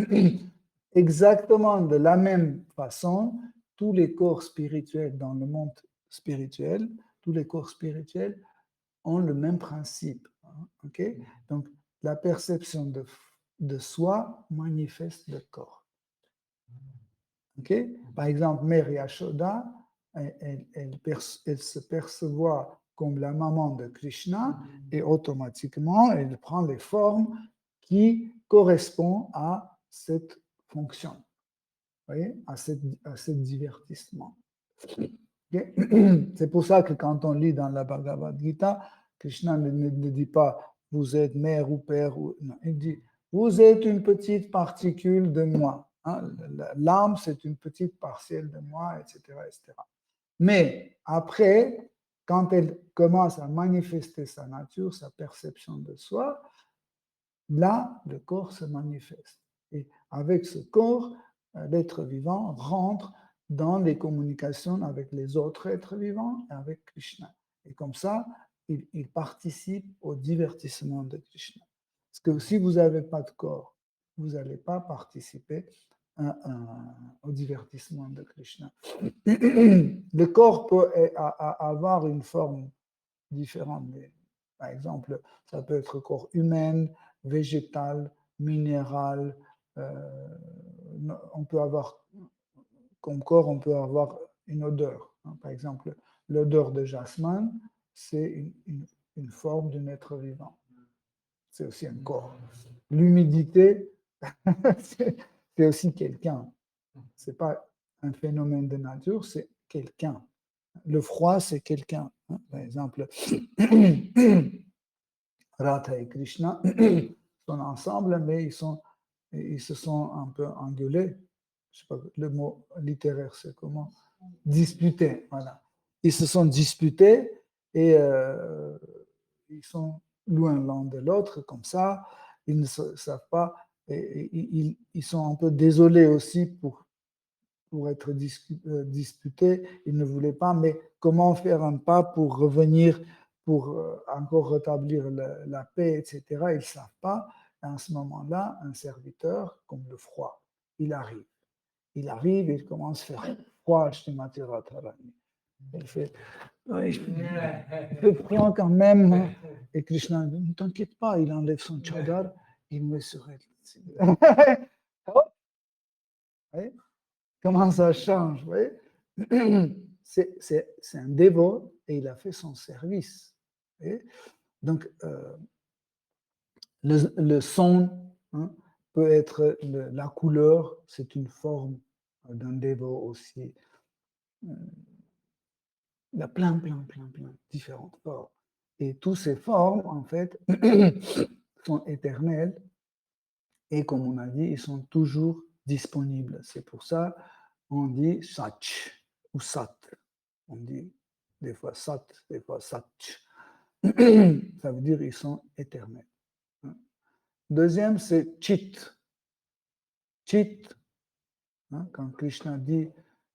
Exactement de la même façon, tous les corps spirituels dans le monde spirituel, tous les corps spirituels ont le même principe. Okay? Donc, la perception de soi manifeste le corps. Okay? Par exemple, Mère Yashoda elle se perçoit comme la maman de Krishna et automatiquement, elle prend les formes qui correspondent à cette fonction, vous voyez, à ce divertissement. Okay? C'est pour ça que quand on lit dans la Bhagavad Gita, Krishna ne dit pas vous êtes mère ou père, non, il dit vous êtes une petite particule de moi. Hein? L'âme, c'est une petite parcelle de moi, etc., etc. Mais après, quand elle commence à manifester sa nature, sa perception de soi, là, le corps se manifeste. Et avec ce corps, l'être vivant rentre dans les communications avec les autres êtres vivants et avec Krishna. Et comme ça, il participe au divertissement de Krishna. Parce que si vous n'avez pas de corps, vous n'allez pas participer au divertissement de Krishna. Le corps peut avoir une forme différente. Mais, par exemple, ça peut être corps humain, végétal, minéral. On peut avoir, comme corps, on peut avoir une odeur. Hein. Par exemple, l'odeur de jasmin, c'est une forme d'un être vivant. C'est aussi un corps. L'humidité, c'est aussi quelqu'un. Ce n'est pas un phénomène de nature, c'est quelqu'un. Le froid, c'est quelqu'un. Hein. Par exemple, Radha et Krishna sont ensemble, mais ils se sont un peu engueulés. Je sais pas, le mot littéraire, c'est comment? Disputés, voilà. Ils se sont disputés et ils sont loin l'un de l'autre, comme ça. Ils ne savent pas. Et ils sont un peu désolés aussi pour être disputés. Ils ne voulaient pas, mais comment faire un pas pour revenir, pour encore rétablir la paix, etc. Ils ne savent pas. Et à ce moment-là, un serviteur, comme le froid, il arrive. Il arrive et il commence à faire froid. Il fait, ouais, il fait froid quand même. Hein. Et Krishna dit, ne t'inquiète pas, il enlève son tchadar, il met sur elle. Ouais. Comment ça change, vous voyez? C'est un dévot et il a fait son service. Donc, le son hein, peut être la couleur, c'est une forme d'un dévot aussi. Il y a plein, différentes formes. Et toutes ces formes, en fait, sont éternelles et, comme on a dit, ils sont toujours disponibles. C'est pour ça on dit Sach ou Sat. On dit des fois Sat, des fois Sach. Ça veut dire ils sont éternels. Deuxième, c'est Chit. Chit, hein, quand Krishna dit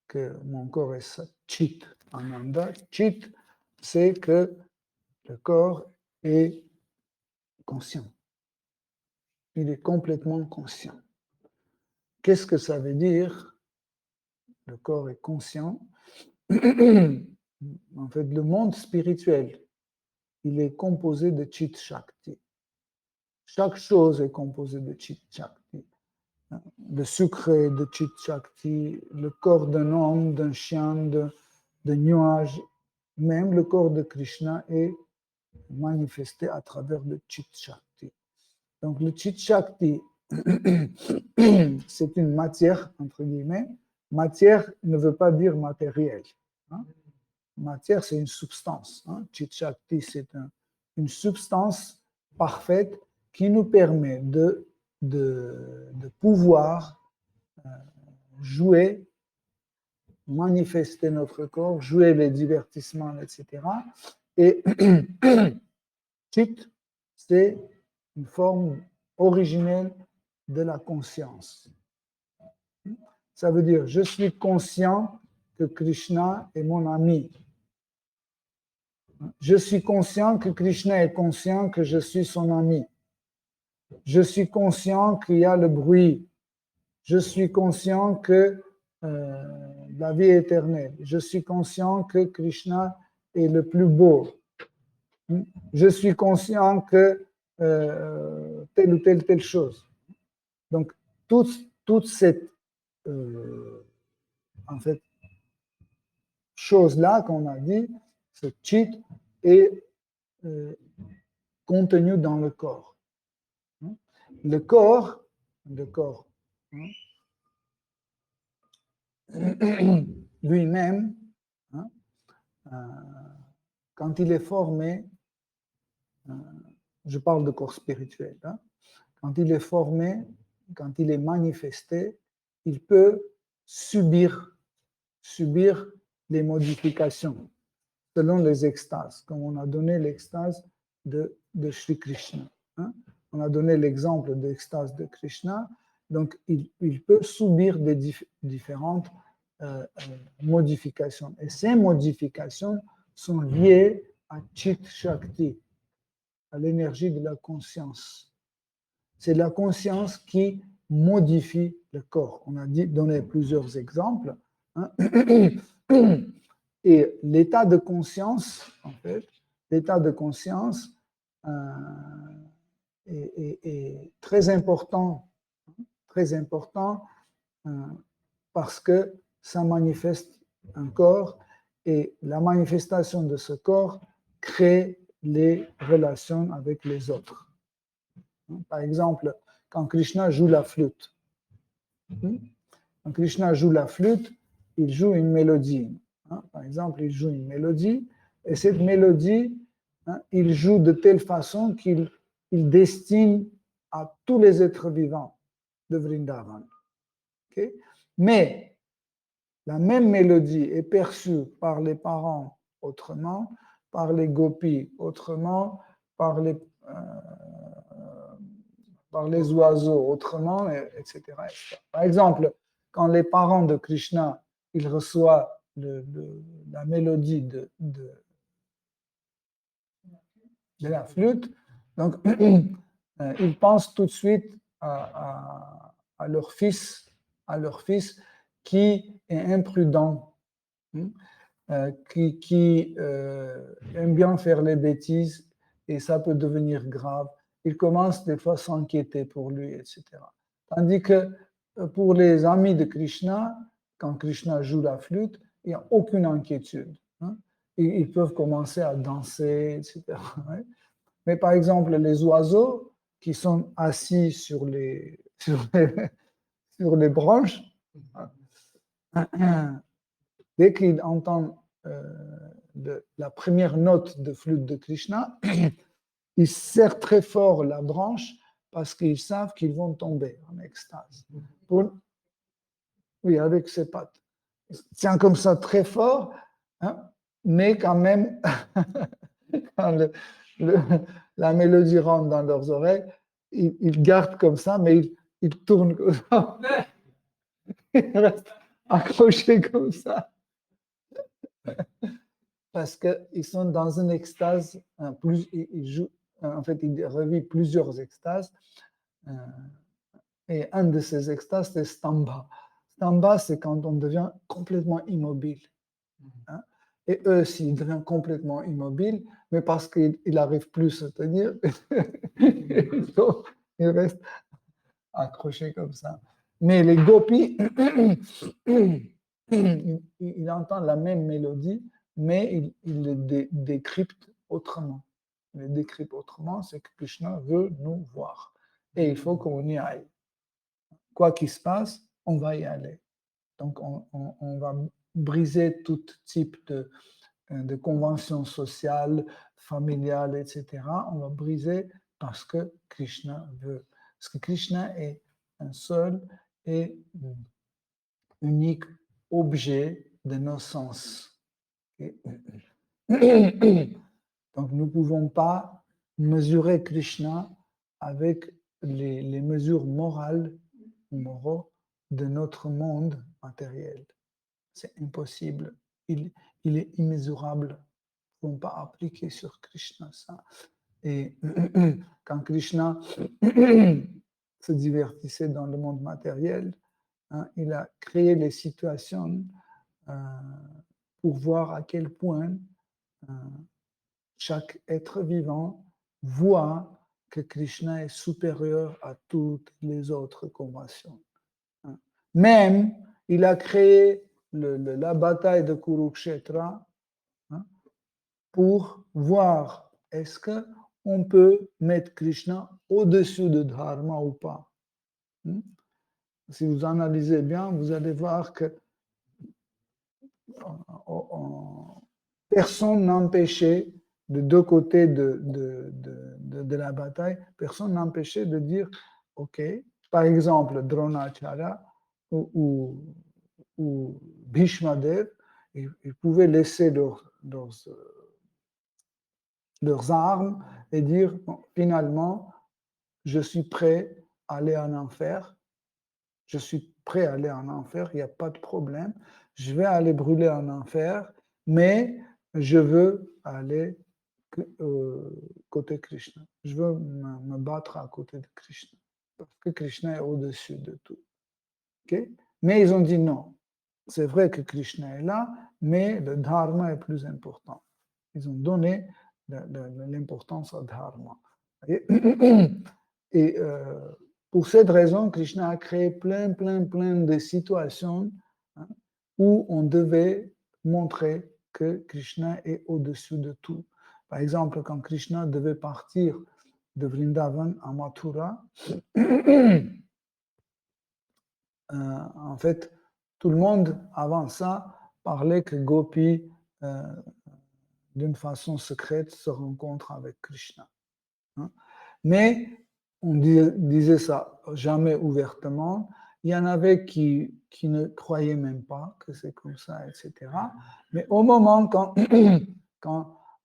que mon corps est Chit Ananda, Chit, c'est que le corps est conscient. Il est complètement conscient. Qu'est-ce que ça veut dire? Le corps est conscient. En fait, le monde spirituel, il est composé de Chit Shakti. Chaque chose est composée de Chit Shakti. Le sucre est de Chit Shakti, le corps d'un homme, d'un chien, d'un nuage, même le corps de Krishna est manifesté à travers le Chit Shakti. Donc le Chit Shakti, c'est une matière, entre guillemets. Matière ne veut pas dire matériel. Hein. Matière, c'est une substance. Hein. Chit Shakti, c'est une substance parfaite qui nous permet de pouvoir jouer, manifester notre corps, jouer les divertissements, etc. Et Chit, c'est une forme originelle de la conscience. Ça veut dire, je suis conscient que Krishna est mon ami. Je suis conscient que Krishna est conscient que je suis son ami. Je suis conscient qu'il y a le bruit. Je suis conscient que la vie est éternelle. Je suis conscient que Krishna est le plus beau. Je suis conscient que telle ou telle chose. Donc, toute cette, en fait, chose-là qu'on a dit, ce chit, est contenu dans le corps. Le corps hein, lui-même, hein, quand il est formé, je parle de corps spirituel, hein, quand il est formé, quand il est manifesté, il peut subir les modifications selon les extases, comme on a donné l'extase de Sri Krishna. Hein. On a donné l'exemple de l'extase de Krishna, donc il peut subir des différentes modifications. Et ces modifications sont liées à Chit Shakti, à l'énergie de la conscience. C'est la conscience qui modifie le corps. On a donné plusieurs exemples. Hein. Et l'état de conscience, en fait, l'état de conscience est très important parce que ça manifeste un corps et la manifestation de ce corps crée les relations avec les autres. Par exemple, quand Krishna joue la flûte, il joue une mélodie. Par exemple, il joue une mélodie, et cette mélodie, il joue de telle façon qu'il destine à tous les êtres vivants de Vrindavan. Okay? Mais la même mélodie est perçue par les parents autrement, par les gopis autrement, par les oiseaux autrement, etc. Par exemple, quand les parents de Krishna, ils reçoivent la mélodie de la flûte, donc ils pensent tout de suite à leur fils qui est imprudent, qui aime bien faire les bêtises et ça peut devenir grave. Ils commencent des fois à s'inquiéter pour lui, etc. Tandis que pour les amis de Krishna, quand Krishna joue la flûte, il n'y a aucune inquiétude. Hein. Ils peuvent commencer à danser, etc. Mais par exemple, les oiseaux qui sont assis sur les branches, dès qu'ils entendent la première note de flûte de Krishna, ils serrent très fort la branche parce qu'ils savent qu'ils vont tomber en extase. Oui, avec ses pattes. Ils tiennent comme ça très fort, hein, mais quand même, quand la mélodie rentre dans leurs oreilles, ils gardent comme ça, mais ils tournent comme ça. Ils restent accrochés comme ça. Parce qu'ils sont dans une extase, ils jouent, en fait, ils revivent plusieurs extases. Et un de ces extases, c'est Stamba. Stamba, c'est quand on devient complètement immobile. Hein? Et eux aussi, ils deviennent complètement immobiles, mais parce qu'ils n'arrivent plus à se tenir, ils restent accrochés comme ça. Mais les gopis, ils entendent la même mélodie, mais ils le décryptent autrement. Ils le décryptent autrement, c'est que Krishna veut nous voir. Et il faut qu'on y aille. Quoi qu'il se passe, on va y aller. Donc, on va briser tout type de conventions sociales, familiales, etc. On va briser parce que Krishna veut. Parce que Krishna est un seul et unique objet de nos sens. Donc, nous ne pouvons pas mesurer Krishna avec les mesures moraux de notre monde matériel. C'est impossible. Il est immesurable. Nous ne pouvons pas appliquer sur Krishna ça. Et quand Krishna se divertissait dans le monde matériel, hein, il a créé les situations pour voir à quel point chaque être vivant voit que Krishna est supérieur à toutes les autres conventions. Même, il a créé la bataille de Kurukshetra, hein, pour voir est-ce qu'on peut mettre Krishna au-dessus de Dharma ou pas. Si vous analysez bien, vous allez voir que personne n'empêchait, de deux côtés de la bataille, personne n'empêchait de dire, OK, par exemple, Dronacharya ou Bhishmadev, ils pouvaient laisser leurs armes et dire, bon, finalement, je suis prêt à aller en enfer, je suis prêt à aller en enfer, il n'y a pas de problème, je vais aller brûler en enfer, mais je veux aller côté Krishna. Je veux me battre à côté de Krishna, parce que Krishna est au-dessus de tout. Okay? Mais ils ont dit non. C'est vrai que Krishna est là, mais le dharma est plus important. Ils ont donné l'importance au dharma. Et pour cette raison, Krishna a créé plein de situations, hein, où on devait montrer que Krishna est au-dessus de tout. Par exemple, quand Krishna devait partir de Vrindavan à Mathura, en fait, tout le monde, avant ça, parlait que Gopi, d'une façon secrète, se rencontre avec Krishna. Hein. Mais on disait ça jamais ouvertement. Il y en avait qui ne croyaient même pas que c'est comme ça, etc. Mais au moment quand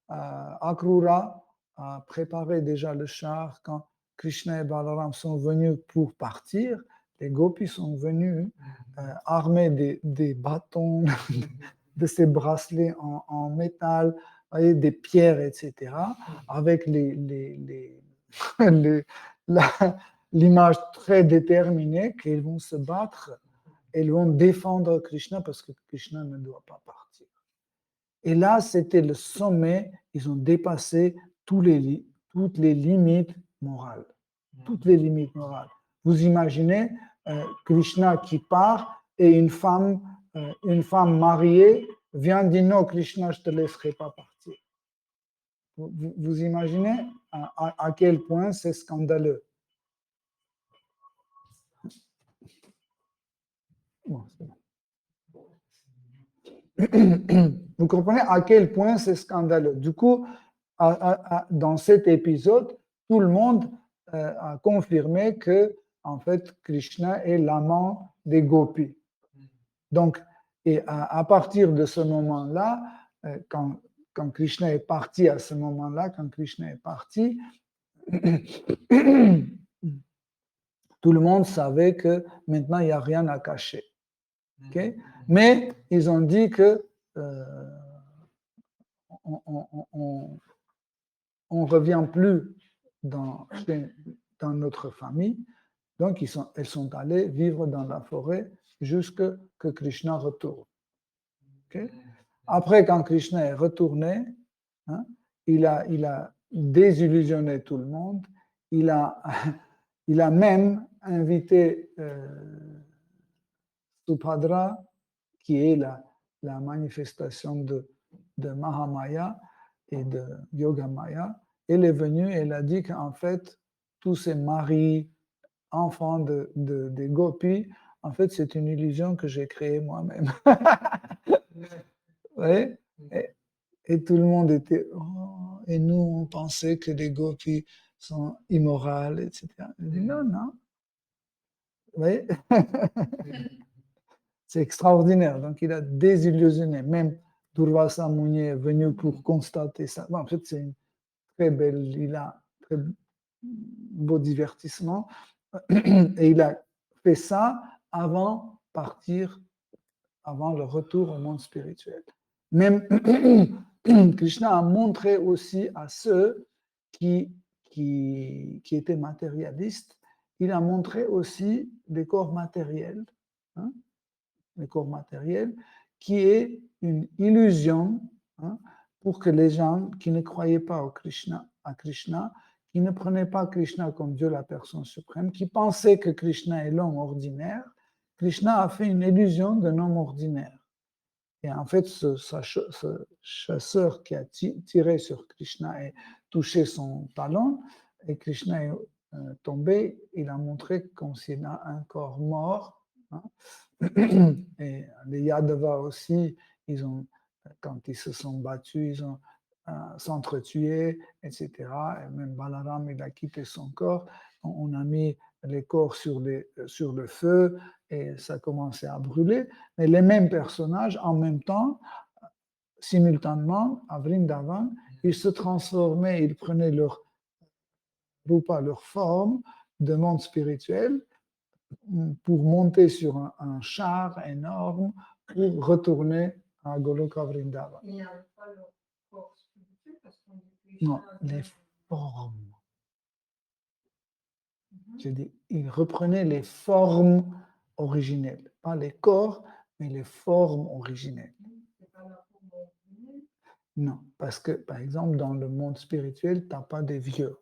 Akrura a préparé déjà le char, quand Krishna et Balaram sont venus pour partir, les gopis sont venus armés des bâtons, de ces bracelets en métal, des pierres, etc., avec l'image très déterminée qu'ils vont se battre, ils vont défendre Krishna parce que Krishna ne doit pas partir. Et là, c'était le sommet, ils ont dépassé toutes les limites morales. Toutes les limites morales. Vous imaginez Krishna qui part et une femme mariée vient dire non, Krishna, je ne te laisserai pas partir. Vous imaginez à quel point c'est scandaleux. Bon, c'est bon. Vous comprenez à quel point c'est scandaleux. Du coup, dans cet épisode, tout le monde a confirmé que, en fait, Krishna est l'amant des gopis. Donc, et à partir de ce moment-là, quand Krishna est parti à ce moment-là, quand Krishna est parti, tout le monde savait que maintenant, il n'y a rien à cacher. Okay? Mais ils ont dit que on ne revient plus dans notre famille. Donc, elles sont allées vivre dans la forêt jusqu'à que Krishna retourne. Okay? Après, quand Krishna est retourné, hein, il a désillusionné tout le monde. Il a même invité Subhadra, qui est la manifestation de Mahamaya et de Yogamaya. Elle est venue et elle a dit qu'en fait, tous ces maris, enfants des gopis, en fait, c'est une illusion que j'ai créée moi-même. Ouais. Et tout le monde était, oh, et nous, on pensait que les gopis sont immorales, etc. Elle dit, non. Oui. C'est extraordinaire. Donc, il a désillusionné. Même Durvasa Muni est venu pour constater ça. Bon, en fait, c'est une très belle, il a très beau divertissement. Et il a fait ça avant le retour au monde spirituel. Même Krishna a montré aussi à ceux qui étaient matérialistes, il a montré aussi des corps matériels, hein, les corps matériels, qui est une illusion, hein, pour que les gens qui ne croyaient pas à Krishna, qui ne prenaient pas Krishna comme Dieu la personne suprême, qui pensaient que Krishna est l'homme ordinaire, Krishna a fait une illusion d'un homme ordinaire. Et en fait, ce chasseur qui a tiré sur Krishna et touché son talon, et Krishna est tombé, il a montré comme s'il a un corps mort. Hein. Et les Yadavas aussi, quand ils se sont battus, ils ont s'entretués, etc. Et même Balaram, il a quitté son corps. On a mis les corps sur le feu et ça commençait à brûler. Mais les mêmes personnages, en même temps, simultanément, à Vrindavan, ils se transformaient, ils prenaient leur rupa, leur forme de monde spirituel pour monter sur un char énorme pour retourner à Goloka Vrindavan. Il n'y avait pas le corps spirituel parce qu'on dit Non, Krishna, les formes. Je dis, ils reprenaient les formes originelles, pas les corps, mais les formes originelles. c'est pas la forme originelle. Non, parce que, par exemple, dans le monde spirituel, tu n'as pas des vieux.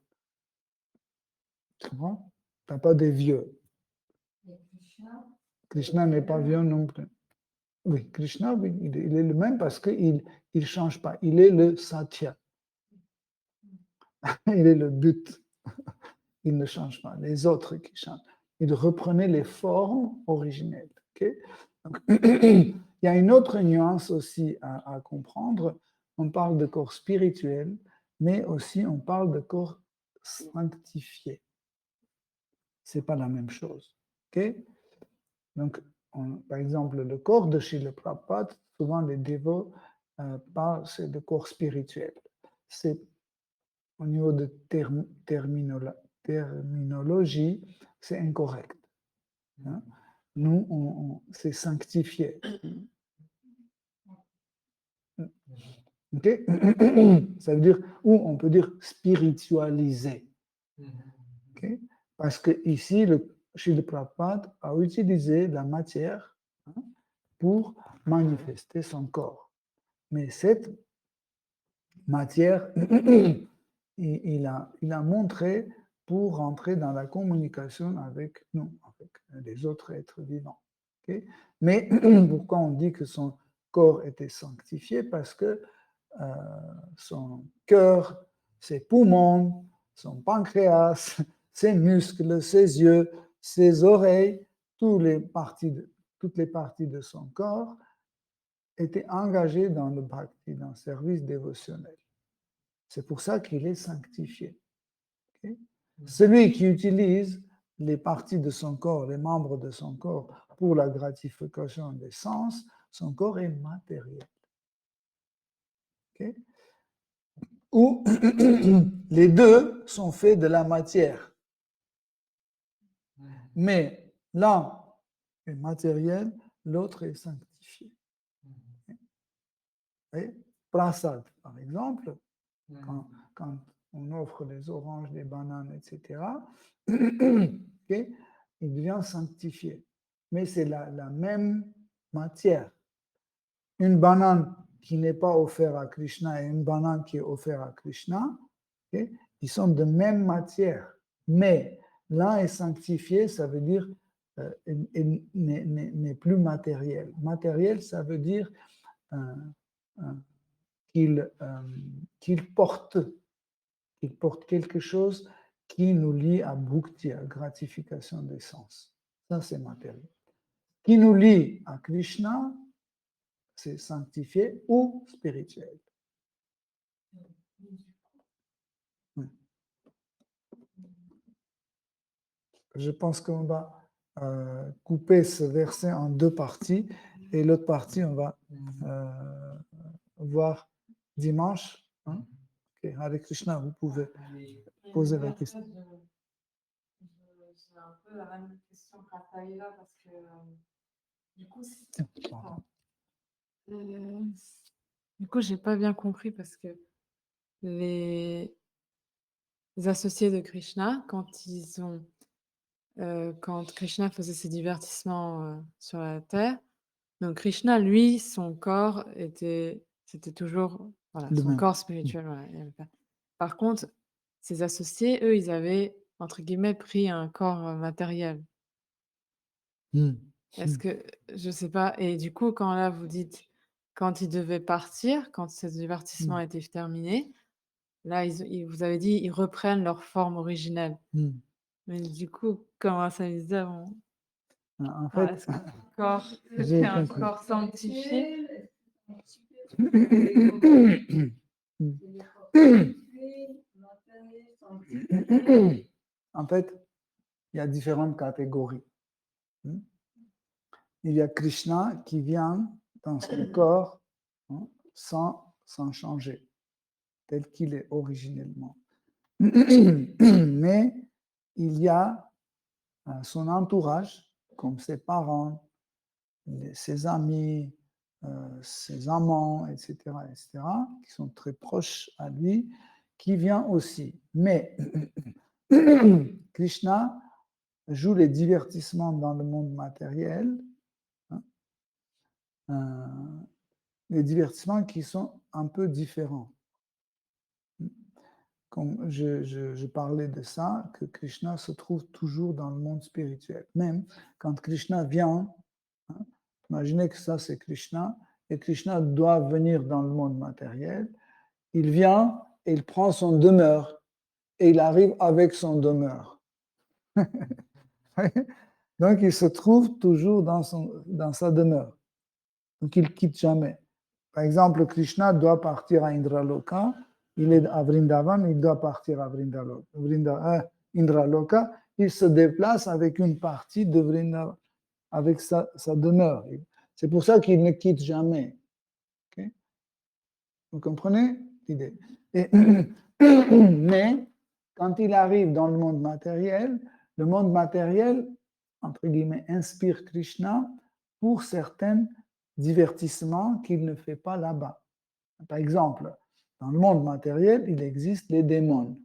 Tu comprends? Tu n'as pas des vieux. Et Krishna, Krishna n'est pas vieux non plus. Oui, Krishna, oui, il est le même parce qu'il ne change pas. Il est le satya. Il est le but. Il ne change pas. Les autres qui changent. Il reprenait les formes originelles. Okay? Donc, il y a une autre nuance aussi à comprendre. On parle de corps spirituel, mais aussi on parle de corps sanctifié. Ce n'est pas la même chose. Okay? Donc, par exemple, le corps de Srila Prabhupada, souvent les dévots parlent, c'est de corps spirituel. C'est au niveau de terminologie, c'est incorrect. Hein? Nous, c'est sanctifié. Okay? Ça veut dire, ou on peut dire spiritualisé. Okay? Parce que ici, Srila Prabhupada a utilisé la matière, hein, pour manifester son corps. Mais cette matière, il a montré pour rentrer dans la communication avec nous, avec les autres êtres vivants. Okay? Mais pourquoi on dit que son corps était sanctifié? Parce que son cœur, ses poumons, son pancréas, ses muscles, ses yeux, ses oreilles, toutes les parties de son corps étaient engagées dans le bhakti, dans le service dévotionnel. C'est pour ça qu'il est sanctifié. Okay? Celui qui utilise les parties de son corps, les membres de son corps pour la gratification des sens, son corps est matériel. Okay? Ou les deux sont faits de la matière. Mais l'un est matériel, l'autre est sanctifié. Et prasad, par exemple, quand on offre des oranges, des bananes, etc., okay, il devient sanctifié. Mais c'est la même matière. Une banane qui n'est pas offerte à Krishna et une banane qui est offerte à Krishna, okay, ils sont de même matière. Mais l'un est sanctifié, ça veut dire n'est plus matériel. Matériel, ça veut dire qu'il porte quelque chose qui nous lie à bhukti, à gratification des sens. Ça, c'est matériel. Qui nous lie à Krishna, c'est sanctifié ou spirituel. Je pense qu'on va couper ce verset en deux parties et l'autre partie, on va voir dimanche. Hein? Okay. Hare Krishna, vous pouvez poser la question. J'ai un peu la même question qu'Rafaïla parce que du coup, j'ai pas bien compris parce que les associés de Krishna, quand Krishna faisait ses divertissements sur la terre, donc Krishna, lui, son corps c'était toujours son corps spirituel. Voilà, par contre, ses associés, eux, ils avaient entre guillemets pris un corps matériel. Est-ce que je sais pas, et du coup, quand là vous dites quand ils devaient partir, quand ce divertissement était terminé, là, vous avez dit, ils reprennent leur forme originelle. Mais du coup, comment ça veut dire En fait, est-ce que le corps, j'ai c'était un compris. corps sanctifié? En fait, il y a différentes catégories. Il y a Krishna qui vient dans son corps sans changer, tel qu'il est originellement. Mais il y a son entourage, comme ses parents, ses amis, ses amants, etc., qui sont très proches à lui, qui vient aussi. Mais Krishna joue les divertissements dans le monde matériel, les divertissements qui sont un peu différents. Comme je parlais de ça, que Krishna se trouve toujours dans le monde spirituel. Même quand Krishna vient, imaginez que ça c'est Krishna, et Krishna doit venir dans le monde matériel, il vient et il prend son demeure, et il arrive avec son demeure. Donc il se trouve toujours dans sa demeure. Donc il ne quitte jamais. Par exemple, Krishna doit partir à Indraloka, il est à Vrindavan, il doit partir à Indraloka, il se déplace avec une partie de Vrindavan, avec sa demeure. C'est pour ça qu'il ne quitte jamais. Okay? Vous comprenez l'idée? Mais quand il arrive dans le monde matériel, entre guillemets, inspire Krishna pour certains divertissements qu'il ne fait pas là-bas. Par exemple, dans le monde matériel, il existe les démons.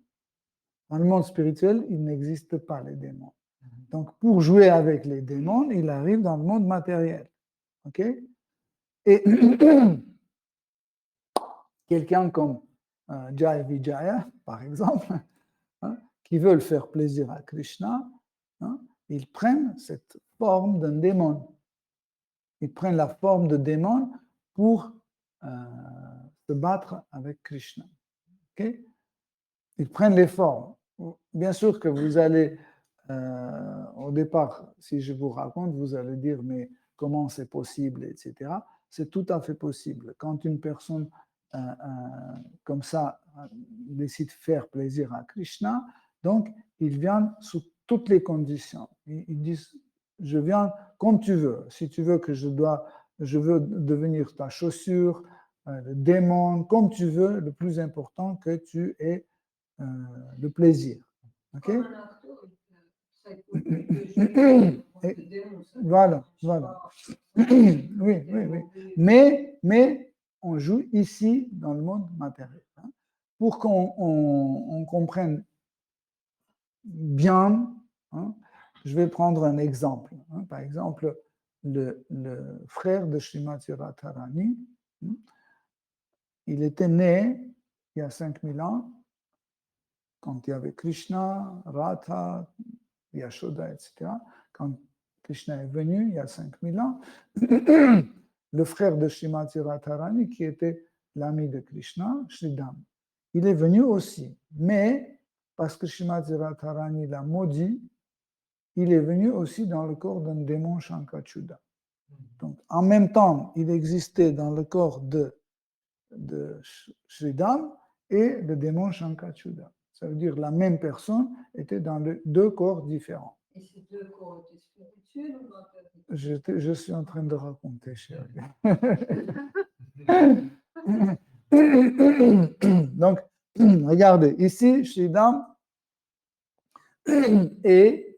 Dans le monde spirituel, il n'existe pas les démons. Donc, pour jouer avec les démons, il arrive dans le monde matériel. OK? Et quelqu'un comme Jai Vijaya, par exemple, qui veulent faire plaisir à Krishna, ils prennent cette forme d'un démon. Ils prennent la forme de démon pour se battre avec Krishna. Okay? Ils prennent les formes. Bien sûr que vous allez, au départ, si je vous raconte, vous allez dire, mais comment c'est possible, etc. C'est tout à fait possible. Quand une personne comme ça décide de faire plaisir à Krishna, donc il vient sous toutes les conditions. Ils disent, je viens comme tu veux. Si tu veux que je veux devenir ta chaussure, le démon, comme tu veux, le plus important que tu aies le plaisir. Okay? Voilà. Oui. Mais on joue ici dans le monde matériel. Pour qu'on comprenne bien, je vais prendre un exemple. Par exemple, le frère de Srimati Radharani, il était né il y a 5000 ans, quand il y avait Krishna, Radha, Yashoda, etc. Quand Krishna est venu il y a 5000 ans, le frère de Srimati Radharani, qui était l'ami de Krishna, Sridham, il est venu aussi. Mais parce que Srimati Radharani l'a maudit, il est venu aussi dans le corps d'un démon Shankachuda. Donc, en même temps, il existait dans le corps de Sridham et le démon Shankachuda. Ça veut dire que la même personne était dans deux corps différents. Et ces deux corps étaient spirituels ou matériels? Je suis en train de raconter, chérie. Donc, regardez, ici, Sridham et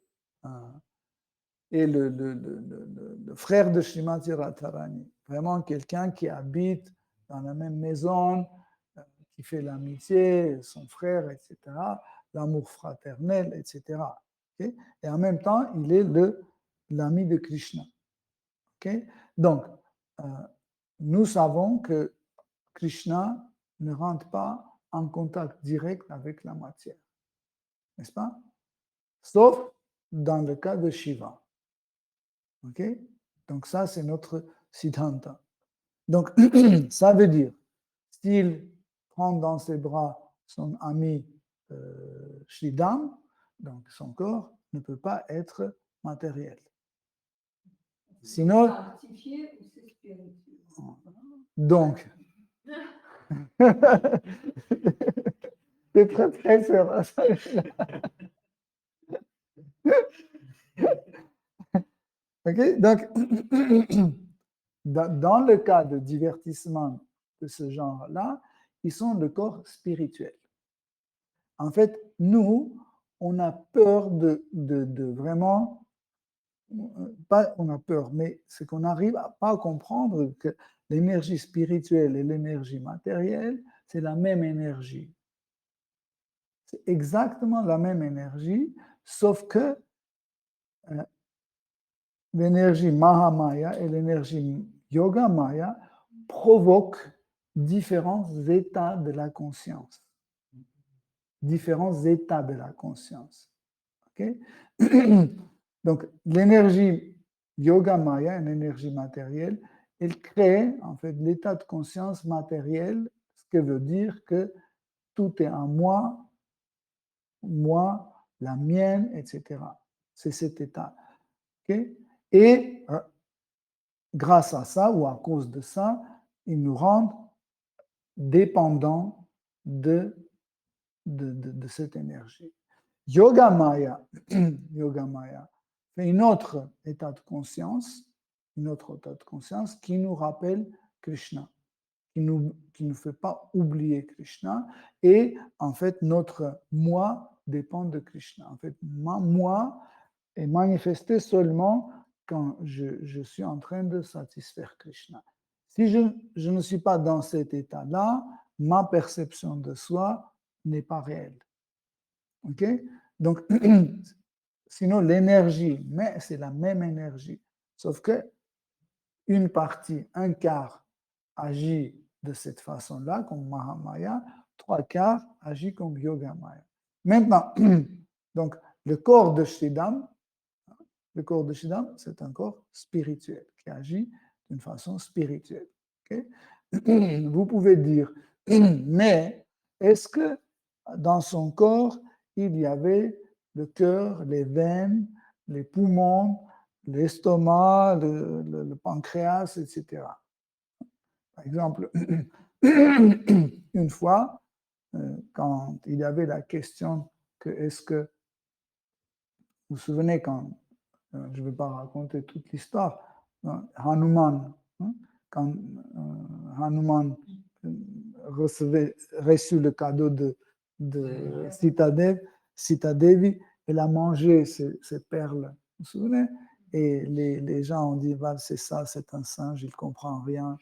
le frère de Srimati Radharani. Vraiment quelqu'un qui habite dans la même maison, qui fait l'amitié, son frère, etc., l'amour fraternel, etc. Okay? Et en même temps, il est l'ami de Krishna. Okay? Donc, nous savons que Krishna ne rentre pas en contact direct avec la matière, n'est-ce pas? Sauf dans le cas de Shiva. Okay? Donc ça, c'est notre siddhanta. Donc, ça veut dire, s'il prend dans ses bras son ami Sridham, donc son corps ne peut pas être matériel. Sinon, Sanctifié ou c'est spirituel? donc, c'est très très sûr. Ok, donc, dans le cas de divertissement de ce genre-là, ils sont le corps spirituel. En fait, nous, on a peur de vraiment, pas on a peur, mais c'est qu'on n'arrive pas à comprendre que l'énergie spirituelle et l'énergie matérielle, c'est la même énergie. C'est exactement la même énergie, sauf que l'énergie Mahamaya et l'énergie Yogamaya provoquent différents états de la conscience. Différents états de la conscience. Okay? Donc, l'énergie Yogamaya, une énergie matérielle, elle crée en fait l'état de conscience matériel, ce qui veut dire que tout est en moi, la mienne, etc. C'est cet état. Okay? Et grâce à ça ou à cause de ça, ils nous rendent dépendants de cette énergie. Yogamaya, Yogamaya fait un autre état de conscience, qui nous rappelle Krishna, qui nous fait pas oublier Krishna. Et en fait, notre moi dépend de Krishna. En fait, moi est manifesté seulement quand je suis en train de satisfaire Krishna. Si je ne suis pas dans cet état-là, ma perception de soi n'est pas réelle. Ok? Donc, sinon, l'énergie, mais c'est la même énergie. Sauf que une partie, un quart, agit de cette façon-là, comme Mahamaya, trois quarts agit comme Yogamaya. Maintenant, donc, le corps de Sridham, c'est un corps spirituel qui agit d'une façon spirituelle. Okay? Vous pouvez dire, mais est-ce que dans son corps, il y avait le cœur, les veines, les poumons, l'estomac, le pancréas, etc. Par exemple, une fois, quand il y avait la question que est-ce que, vous vous souvenez quand, je ne vais pas raconter toute l'histoire, Hanuman, quand Hanuman reçu le cadeau de Sita Devi, elle a mangé ces perles, vous vous souvenez? Et les gens ont dit, c'est ça, c'est un singe, il ne comprend rien.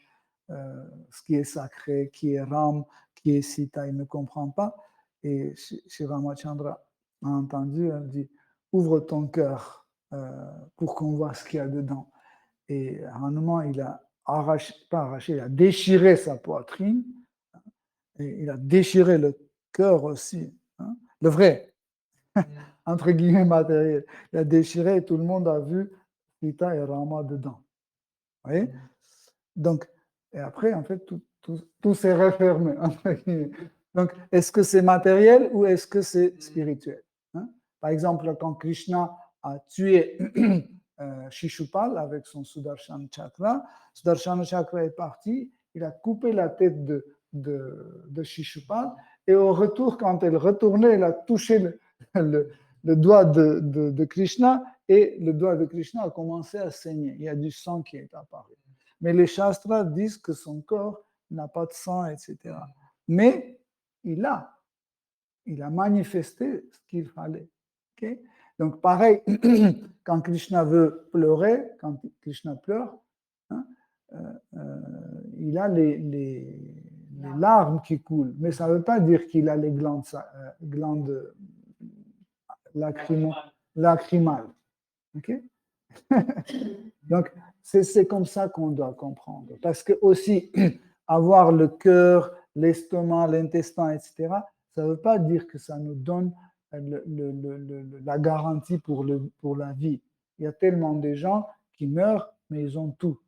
Ce qui est sacré, qui est Ram, qui est Sita, il ne comprend pas. Et Sri Ramachandra a entendu, elle dit, ouvre ton cœur pour qu'on voit ce qu'il y a dedans. Et Hanuman, il a il a déchiré sa poitrine, et il a déchiré le cœur aussi, hein, le vrai, entre guillemets matériel. Il a déchiré et tout le monde a vu Sita et Rama dedans. Vous voyez? Donc, et après, en fait, tout s'est refermé. Donc, est-ce que c'est matériel ou est-ce que c'est spirituel? Hein? Par exemple, quand Krishna a tué Shishupal avec son Sudarshan Chakra est parti, il a coupé la tête de Shishupal et au retour, quand elle retournait, elle a touché le doigt de Krishna et le doigt de Krishna a commencé à saigner. Il y a du sang qui est apparu. Mais les Shastras disent que son corps n'a pas de sang, etc. Mais il a manifesté ce qu'il fallait. Okay? Donc pareil, quand Krishna veut pleurer, quand Krishna pleure, hein, il a les larmes qui coulent. Mais ça ne veut pas dire qu'il a les glandes lacrymales. Okay? Donc, c'est comme ça qu'on doit comprendre. Parce que aussi, avoir le cœur, l'estomac, l'intestin, etc., ça ne veut pas dire que ça nous donne la garantie pour la vie. Il y a tellement de gens qui meurent, mais ils ont tout.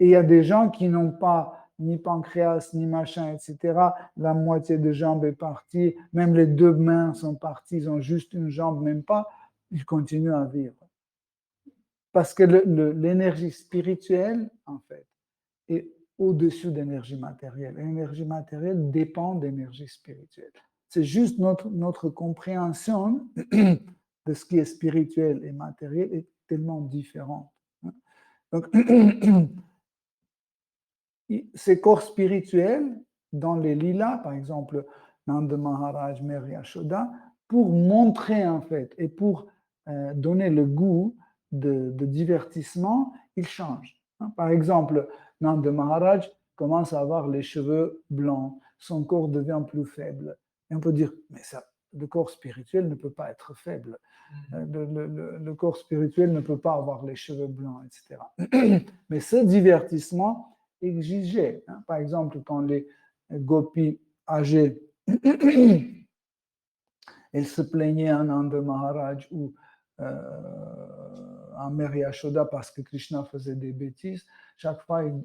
Et il y a des gens qui n'ont pas ni pancréas, ni machin, etc. La moitié des jambes est partie, même les 2 mains sont parties, ils ont juste une jambe, même pas, ils continuent à vivre. Parce que l'énergie spirituelle, en fait, est au-dessus d'énergie matérielle. L'énergie matérielle dépend d'énergie spirituelle. C'est juste notre compréhension de ce qui est spirituel et matériel est tellement différente. Donc, ces corps spirituels, dans les lilas, par exemple, Nanda Maharaj, Mary Yashoda, pour montrer en fait et pour donner le goût de divertissement, ils changent. Par exemple, Nanda Maharaj commence à avoir les cheveux blancs, son corps devient plus faible. Et on peut dire, mais ça, le corps spirituel ne peut pas être faible. Le corps spirituel ne peut pas avoir les cheveux blancs, etc. Mais ce divertissement exigeait, par exemple, quand les gopis âgées, elles se plaignaient à Nanda Maharaj ou à Mary Yashoda parce que Krishna faisait des bêtises, chaque fois, elle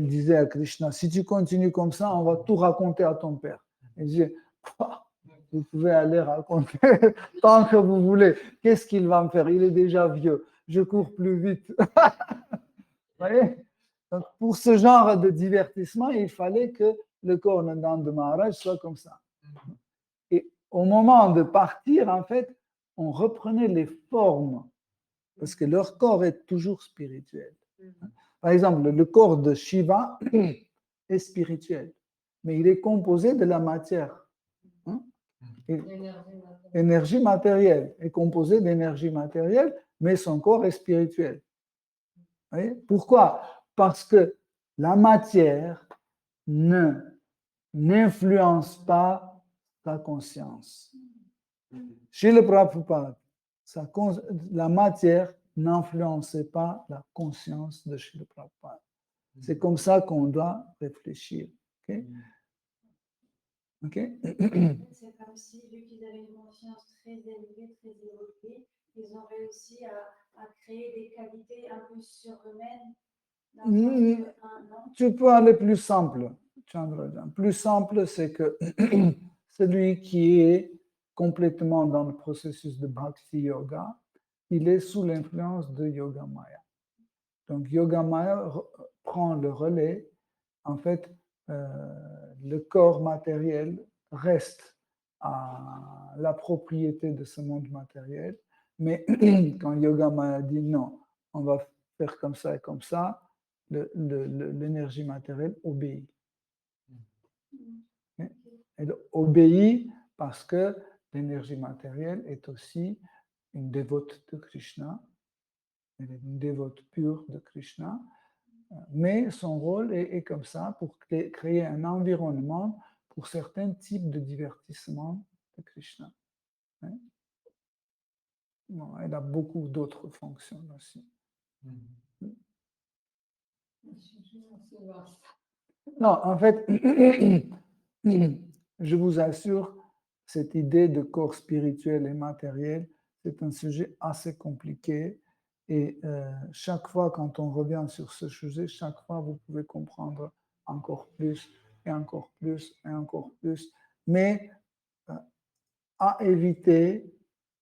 disait à Krishna, si tu continues comme ça, on va tout raconter à ton père. Elle disait, vous pouvez aller raconter tant que vous voulez. Qu'est-ce qu'il va me faire? Il est déjà vieux. Je cours plus vite. Vous voyez? Donc, pour ce genre de divertissement, il fallait que le corps de Nanda Maharaj soit comme ça. Et au moment de partir, en fait, on reprenait les formes parce que leur corps est toujours spirituel. Par exemple, le corps de Shiva est spirituel, mais il est composé de la matière. Énergie matérielle est composée d'énergie matérielle, mais son corps est spirituel. Vous voyez? Pourquoi? Parce que la matière n'influence pas ta conscience. Chez le Prabhupada, la matière n'influençait pas la conscience de Srila Prabhupada. C'est comme ça qu'on doit réfléchir. Okay? Okay? C'est comme si, vu qu'ils avaient une conscience très élevée, très évoluée, ils ont réussi à créer des qualités un peu surhumaines. Tu peux aller plus simple, Chandrajan. Plus simple, c'est que celui qui est complètement dans le processus de Bhakti Yoga, il est sous l'influence de Yoga Maya. Donc Yoga Maya prend le relais. En fait, le corps matériel reste à la propriété de ce monde matériel, mais quand Yoga Maya dit non, on va faire comme ça et comme ça, l'énergie matérielle obéit. Elle obéit parce que l'énergie matérielle est aussi une dévote de Krishna, elle est une dévote pure de Krishna, mais son rôle est comme ça pour créer un environnement pour certains types de divertissement de Krishna. Bon, elle a beaucoup d'autres fonctions aussi. Non, en fait, je vous assure, cette idée de corps spirituel et matériel, c'est un sujet assez compliqué. Et chaque fois, quand on revient sur ce sujet, chaque fois, vous pouvez comprendre encore plus et encore plus et encore plus. Mais à éviter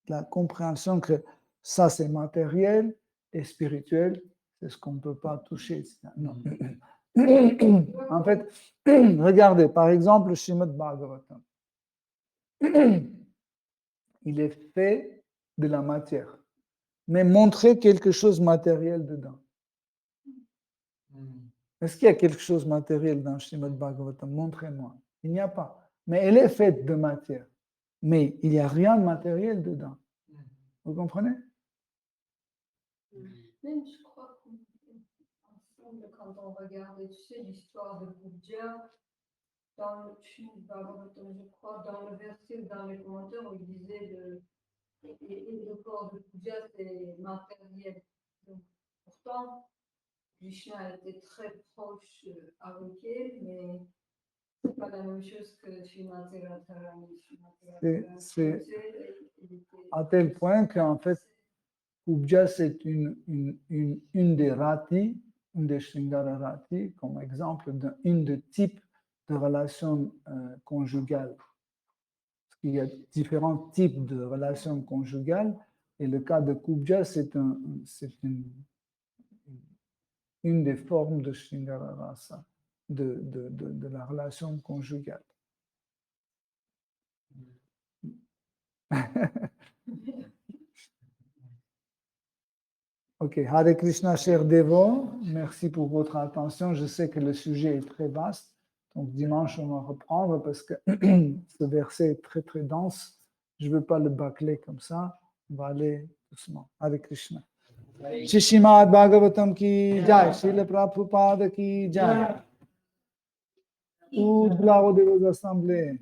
la compréhension que ça, c'est matériel et spirituel, c'est ce qu'on ne peut pas toucher. Non. En fait, regardez, par exemple, le Srimad Bhagavatam. Il est fait de la matière, mais montrer quelque chose de matériel dedans. Est-ce qu'il y a quelque chose de matériel dans le Srimad Bhagavatam? Montrez-moi. Il n'y a pas. Mais elle est faite de matière. Mais il n'y a rien de matériel dedans. Vous comprenez? Même, je crois qu'ensemble, quand on regarde, tu sais, l'histoire de Gurdjieff, dans le je crois, dans le verset ou dans les commentaires, où il disait le corps de Gurdjieff est matériel. Donc, pourtant, Krishna était très proche avec elle, mais ce n'est pas la même chose que Srimati Radharani. C'est à tel point qu'en fait, Kubja, c'est une des ratis une des Shringara Rati comme exemple d'une des types de relations conjugales. Parce qu'il y a différents types de relations conjugales, et le cas de Kubja, c'est une des formes de Shringara Rasa, de la relation conjugale. Ok, Hare Krishna, cher dévot, merci pour votre attention. Je sais que le sujet est très vaste, donc dimanche on va reprendre parce que ce verset est très très dense. Je ne veux pas le bâcler comme ça, on va aller doucement. Hare Krishna. Shishimad Bhagavatam ki jai, Srila Prabhupada ki jai. Toutes gloires aux assemblées.